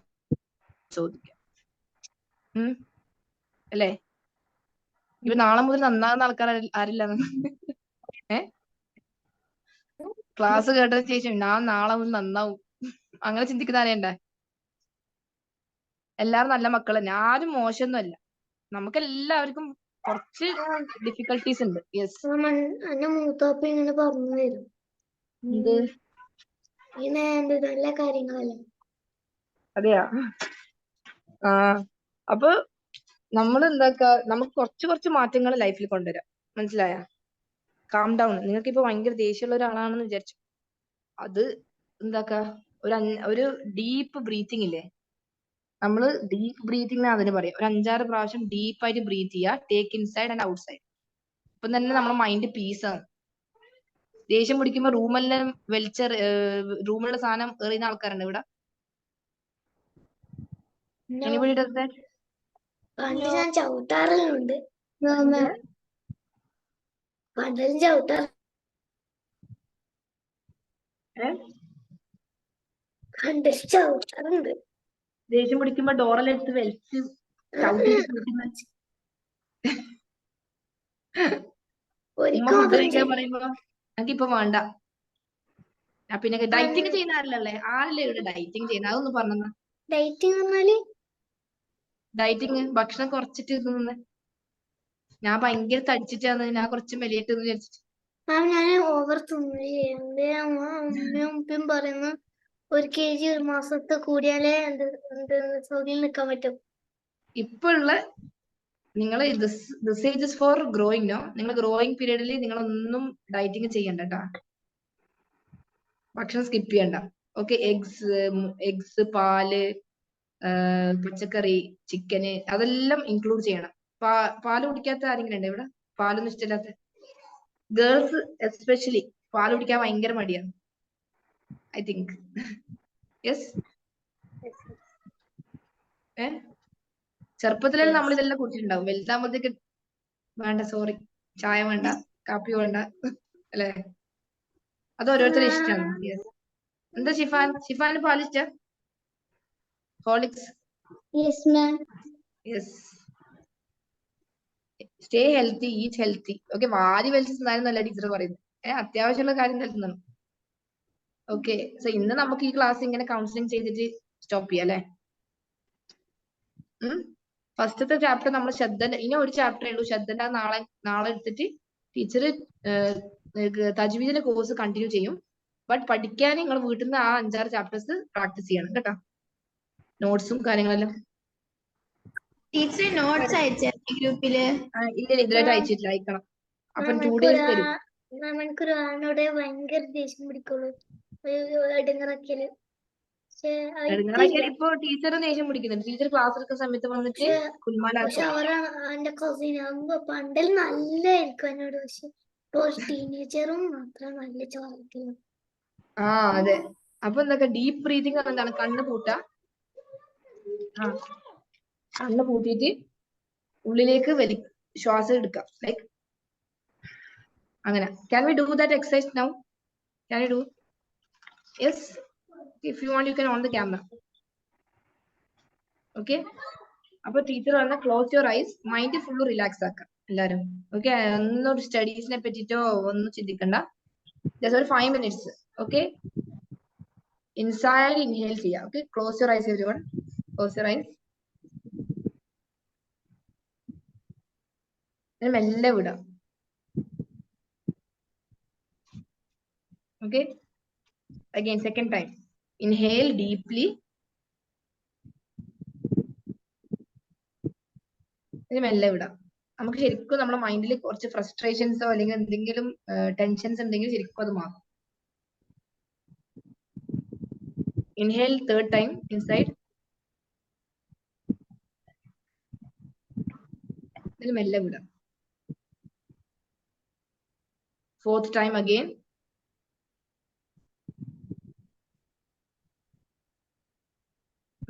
ചോദിക്കാം. അല്ലേ? ഇപ്പൊ നാളെ മുതൽ നന്നാകുന്ന ആൾക്കാർ ആരില്ലാന്ന് ക്ലാസ് കേട്ടതിന് ശേഷം ഞാൻ നാളെ മുതൽ നന്നാവും, അങ്ങനെ ചിന്തിക്കുന്ന ആരെയുണ്ടേ? എല്ലാവരും നല്ല മക്കൾ തന്നെ, ആരും മോശമൊന്നുമല്ല. നമുക്ക് എല്ലാവർക്കും കുറച്ച് ഡിഫിക്കൽട്ടീസ് ഉണ്ട്. യെസ്. എന്റെ മൂത്താപ്പ ഇങ്ങനെ പറഞ്ഞു തരും, ഇങ്ങനെ നല്ല കാര്യങ്ങളല്ലേ. അതെയാ? അപ്പൊ നമ്മൾ നമുക്ക് കുറച്ച് മാറ്റങ്ങൾ ലൈഫിൽ കൊണ്ടുവരാം. മനസ്സിലായ? Calm down. നിങ്ങൾക്ക് ഇപ്പൊ ഭയങ്കര ദേഷ്യമുള്ള ഒരാളാണെന്ന് വിചാരിച്ചു, അത് ഒരു ഡീപ്പ് ബ്രീത്തിങ് ഇല്ലേ, നമ്മള് ഡീപ്പ് ബ്രീത്തിങ് അതിന് പറയാം. ഒരു 5-6 പ്രാവശ്യം ഡീപ്പായിട്ട് ബ്രീത്ത് ചെയ്യുക, take inside and out side. ഇപ്പം തന്നെ നമ്മുടെ മൈൻഡ് പീസാണ്. ദേഷ്യം പിടിക്കുമ്പോ റൂമെല്ലാം റൂമിലുള്ള സാധനം എറിയുന്ന ആൾക്കാരുണ്ട് ഇവിടെ? Anybody does that? പണ്ട് ഞാൻ ചവിട്ടാറുണ്ട്. പണ്ടും ചവിട്ടാറ്. ചവിട്ടാറുണ്ട്. ദേഷ്യം പിടിക്കുമ്പോ ഡോറെല്ലാം എടുത്ത് വലിച്ച് ചവിട്ടിട്ട് ഉമ്മ ഫുഡ് കഴിക്കാൻ പറയുമ്പോ എനിക്കിപ്പൊ വേണ്ട. പിന്നെ ഡയറ്റിങ് ചെയ്യുന്ന ആരല്ലേ ഇവിടെ ഡയറ്റിങ് ചെയ്യുന്ന? അതൊന്നും പറഞ്ഞ ഡയറ്റിംഗ് പറഞ്ഞാല് ഡയറ്റിങ് ഭക്ഷണം കുറച്ചിട്ട് നിന്ന്. ഞാൻ ഭയങ്കര തടിച്ചിട്ടാണ്, ഞാൻ കുറച്ച് മെലിയട്ടെ എന്ന് വിചാരിച്ചിട്ട്. മാം ഞാൻ ഓവർ തിന്നു. എന്റെ അമ്മയും ഉപ്പയും പറയുന്നു 1 kg ഒരു മാസത്തെ കൂടിയാലേ സൗദിയിൽ നിൽക്കാൻ പറ്റും. ഇപ്പൊ ഉള്ള നിങ്ങൾ this age is for growing. No, നിങ്ങൾ ഗ്രോയിങ് പീരീഡിൽ നിങ്ങൾ ഒന്നും ഡയറ്റിങ് ചെയ്യണ്ട കേട്ടാ. ഭക്ഷണം സ്കിപ്പ് ചെയ്യണ്ട. ഓക്കെ, എഗ്സ്, പാല്, പച്ചക്കറി, ചിക്കന് അതെല്ലാം ഇൻക്ലൂഡ് ചെയ്യണം. പാല് കുടിക്കാത്ത ആരെങ്കിലും ഉണ്ടോ ഇവിടെ? പാലൊന്നും ഇഷ്ടമില്ലാത്ത ഗേൾസ് എസ്പെഷ്യലി പാല് കുടിക്കാൻ ഭയങ്കര മടിയാണ്, ഐ തിങ്ക്. യെസ്. ചെറുപ്പത്തിലെല്ലാം നമ്മൾ ഇതെല്ലാം കുടിച്ചിട്ടുണ്ടാവും. വലുതാകുമ്പോഴത്തേക്ക് വേണ്ട, സോറി, ചായ വേണ്ട, കാപ്പി വേണ്ട അല്ലെ? അത് ഓരോരുത്തരുടെ ഇഷ്ടമാണ്. എന്താ ഷിഫാന് പാലിഷ്ട? Horlicks. Yes ma'am. Yes. Stay healthy, eat healthy. Okay, വാരി വലിച്ച് തിന്നാനല്ല ടീച്ചർ പറയുന്നത്. അത്യാവശ്യമുള്ള കാര്യം തിന്നണം. ഓക്കെ, സോ ഇന്ന് നമുക്ക് ഈ ക്ലാസ് ഇങ്ങനെ കൗൺസിലിംഗ് ചെയ്തിട്ട് സ്റ്റോപ്പ് ചെയ്യാം അല്ലെ? ഫസ്റ്റത്തെ ചാപ്റ്റർ നമ്മൾ ഇനി ഒരു ചാപ്റ്ററേ ഉള്ളൂ ശ്രദ്ധന്റെ. നാളെ എടുത്തിട്ട് ടീച്ചർ തജ്വീദിന്റെ കോഴ്സ് കണ്ടിന്യൂ ചെയ്യും. ബട്ട് പഠിക്കാൻ നിങ്ങൾ വീട്ടിൽ നിന്ന് ആ 5-6 ചാപ്റ്റേഴ്സ് പ്രാക്ടീസ് ചെയ്യണം കേട്ടോ. നോട്ട്സും കാര്യങ്ങളെല്ലാം ടീച്ചർ നോട്ട്സ് അയച്ചു ഗ്രൂപ്പില്. ഇല്ല, ഇതിലായിട്ട് അയച്ചിട്ടില്ല, അയക്കണം. അപ്പൊ 2 days തരും. എനിക്കൊരു ആളിനോട് ഭയങ്കര ദേഷ്യം പിടിക്കുള്ളൂ, ഇടങ്ങറാക്കിയാല്. ഇപ്പൊ ടീച്ചർ ദേഷ്യം പിടിക്കുന്നുണ്ട്. ടീച്ചർ ക്ലാസ് എടുക്കുന്ന സമയത്ത് വന്നിട്ട് പക്ഷെ അവരാണ് എന്റെ കസിൻ. ആകുമ്പോ പണ്ടിൽ നല്ലായിരിക്കും എന്നോട്, പക്ഷെ ഒരു ടീനേജറും മാത്രം നല്ല ചോദിക്കുന്നു. അതെ. അപ്പൊ എന്തൊക്കെ ഡീപ് ബ്രീതിങ് എന്താണ്? കണ്ണ് പൂട്ടാ, കണ്ണ് പൂട്ടിയിട്ട് ഉള്ളിലേക്ക് ശ്വാസം എടുക്കാം, ലൈക്ക് അങ്ങനെ. Can we do that exercise now? Can you do? Yes. If you want, you can on the camera. Okay. അപ്പൊ ടീച്ചർ പറഞ്ഞ close your eyes, mind full relax ആക്കാം എല്ലാരും. ഓക്കെ, ഒന്നും സ്റ്റഡീസിനെ പറ്റിട്ടോ ഒന്നും ചിന്തിക്കണ്ട. ജസ്റ്റ് ഒരു 5 minutes. ഓക്കെ, ഇൻസൈഡ് ഇൻഹേൽ ചെയ്യാം. Okay, close your eyes everyone. Close your eyes. മെല്ലെ വിടാം. Okay, again, second time. Inhale deeply. മെല്ലെ വിടാം. നമുക്ക് ശരിക്കും നമ്മുടെ മൈൻഡിൽ കുറച്ച് ഫ്രസ്ട്രേഷൻസോ അല്ലെങ്കിൽ എന്തെങ്കിലും ടെൻഷൻസ് ഉണ്ടെങ്കിൽ ശരിക്കും അത് മാറും. Inhale 3rd time inside. മെല്ലെ വിടാം. 4th time again.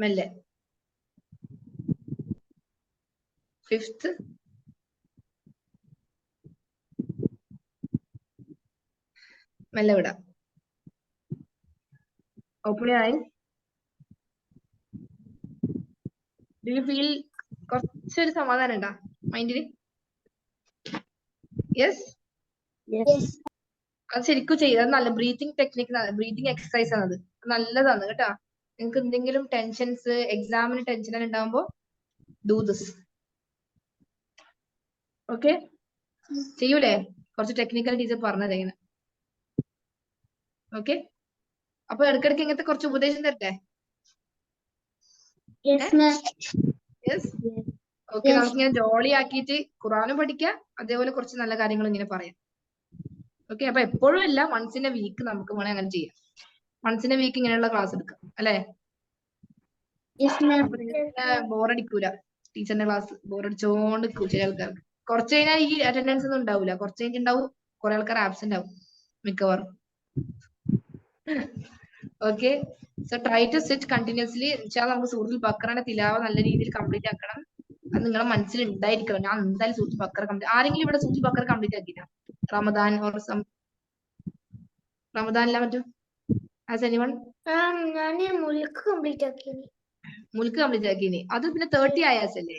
മെല്ലെ. 5th. മെല്ലെ വിടാം. Open your eyes. Do you feel കുറച്ചൊരു സമാധാനം ഉണ്ടാ മൈൻഡില്? യെസ്. അത് ശരിക്കും ചെയ്ത് നല്ല ബ്രീത്തിങ് ടെക്നിക്, ബ്രീത്തിങ് എക്സസൈസ് ആണത്. നല്ലതാണ് കേട്ടാ. നിങ്ങൾക്ക് എന്തെങ്കിലും ടെൻഷൻസ്, എക്സാമിന് ടെൻഷൻ ഉണ്ടാകുമ്പോ ഡൂ ദിസ്. ഓക്കെ, ചെയ്യൂലേ? കുറച്ച് ടെക്നിക്കൽ ടീച്ചർ പറഞ്ഞത് എങ്ങനെ. ഓക്കെ, അപ്പൊ ഇടയ്ക്കിടയ്ക്ക് ഇങ്ങനത്തെ കുറച്ച് ഉപദേശം തരട്ടെ? യെസ്. ഓക്കെ, നമുക്കിങ്ങനെ ജോളി ആക്കിയിട്ട് ഖുറാനും പഠിക്കാം, അതേപോലെ കുറച്ച് നല്ല കാര്യങ്ങൾ ഇങ്ങനെ പറയാം. ഓക്കെ, അപ്പൊ എപ്പോഴും അല്ല, once in a week നമുക്ക് വേണേ അങ്ങനെ ചെയ്യാം. once in a week ഇങ്ങനെയുള്ള ക്ലാസ് എടുക്കാം അല്ലെ? അപ്പൊ നിങ്ങൾക്ക് ബോറടിക്കൂല ടീച്ചറിന്റെ ക്ലാസ്. ബോറടിച്ചോണ്ട് ചില ആൾക്കാർക്ക്. കുറച്ച് കഴിഞ്ഞാൽ ഈ അറ്റൻഡൻസ് ഒന്നും ഉണ്ടാവില്ല. കുറച്ച് കഴിഞ്ഞിട്ട് ഉണ്ടാവും, കുറെ ആൾക്കാർ ആബ്സെന്റ് ആവും മിക്കവാറും. Okay, so try to sit continuously. നമുക്ക് സൂറത്തുൽ ബഖറയുടെ തിലാവ നല്ല രീതിയിൽ കംപ്ലീറ്റ് ആക്കണം. അത് നിങ്ങളുടെ മനസ്സിൽ ഉണ്ടായിരിക്കണം. ഞാൻ എന്തായാലും സൂറത്തുൽ ബഖറ കംപ്ലീറ്റ്. ആരെങ്കിലും ഇവിടെ സൂറത്തുൽ ബഖറ കംപ്ലീറ്റ് ആക്കിയില്ല? റമദാൻ ഓർ റമദാനില്ല മറ്റും? Has anyone? ഞാൻ മുൽക്ക് കംപ്ലീറ്റ് ആക്കി. മുൽക്ക് കംപ്ലീറ്റ് ആക്കിനി. അത് പിന്നെ 30 ആയാസ് അല്ലേ?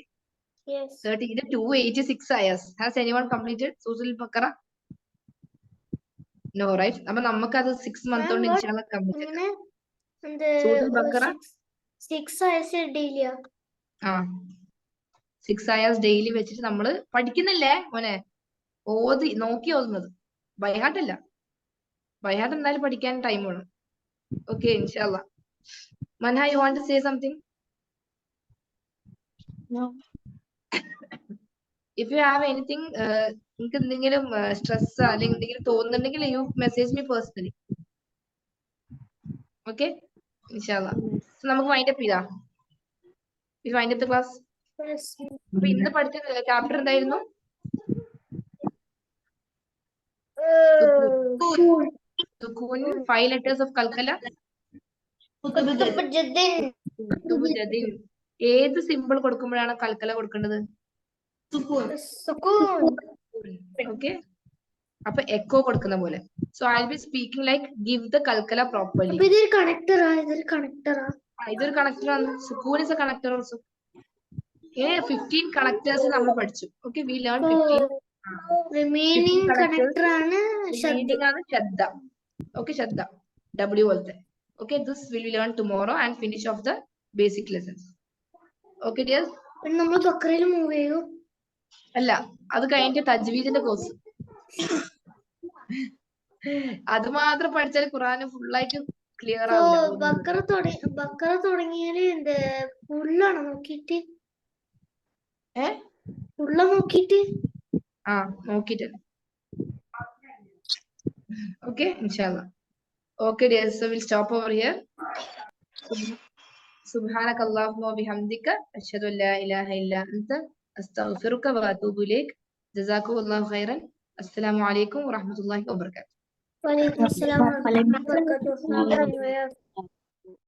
30. ഇത് 286 ആയാസ്. Has anyone completed സൂറത്തുൽ ബഖറ? No, right? അപ്പൊ നമുക്കത് 6 month കൊണ്ട് ഇൻഷാല്ലാ കംപ്ലീറ്റ് ആക്കാം. സൂറത്തുൽ ബഖറ 6 hours daily. ആ 6 hours ഡെയിലി വെച്ചിട്ട് നമ്മള് പഠിക്കുന്നില്ലേ മോനെ? നോക്കി ഓതുന്നത്. ബൈഹാർട്ടല്ല. ബൈഹാർട്ട് എന്തായാലും പഠിക്കാൻ ടൈം വേണം. ഓക്കെ ഇൻഷാല്ലാ. Manha, you want to say something? If you have anything, നിങ്ങൾക്ക് എന്തെങ്കിലും സ്ട്രെസ് അല്ലെങ്കിൽ എന്തെങ്കിലും തോന്നുന്നുണ്ടെങ്കിൽ you message me personally. Okay ഇൻഷാല്ലാ. നമുക്ക് വൈൻഡ് അപ്പ് ചെയ്താ? Wind up the class. Yes. അപ്പൊ ഇന്ന് പഠിച്ച ചാപ്റ്റർ എന്തായിരുന്നു? സുക്കൂൻ. 5 letters of കൽക്കല. Sukubujaddin. ഏത് സിമ്പിൾ കൊടുക്കുമ്പോഴാണ് കൽക്കല കൊടുക്കേണ്ടത്? Sukun. ഓക്കെ, അപ്പൊ എക്കോ കൊടുക്കുന്ന പോലെ. So I will be speaking like give the കൽക്കല പ്രോപ്പർലി. അപ്പൊ ഇതൊരു കണക്ടറാ? ഇതൊരു കണക്ടർ ആണ്. സുക്കൂൻ is a connector also. 15 connectors നമ്മൾ പഠിച്ചു. Okay, we learn 15. Remaining connector ആണ് Remaining ആണ് ശബ്ദ. ഓക്കെ, ശബ്ദ W പോലത്തെ. Okay, this will learn tomorrow and finish off the basic lessons. Okay dears. നമ്മൾ ബക്കറയിൽ മൂവ് ചെയ്യൂ? അല്ല, അത് കഴിഞ്ഞിട്ട് തജ്വീദിന്റെ കോഴ്സ്. അത് മാത്രം പഠിച്ചാൽ ഖുർആന് ഫുള്ളായിട്ട് ക്ലിയർ ആവില്ല. ബക്കറ തുടങ്ങിയാല് ഫുള്ളാണോ നോക്കിട്ട്? ഫുള്ള നോക്കിട്ട്? നോക്കിട്ട്. Okay, inshallah. Okay, dear. So we'll stop over here. Subhanak Allahumma wa bihamdika ashhadu an la ilaha illa anta astaghfiruka wa atubu ilayk. Jazakumullahu khairan. Assalamu alaikum wa rahmatullahi wa barakatuh. Wa alaikum assalam wa rahmatullahi wa barakatuh.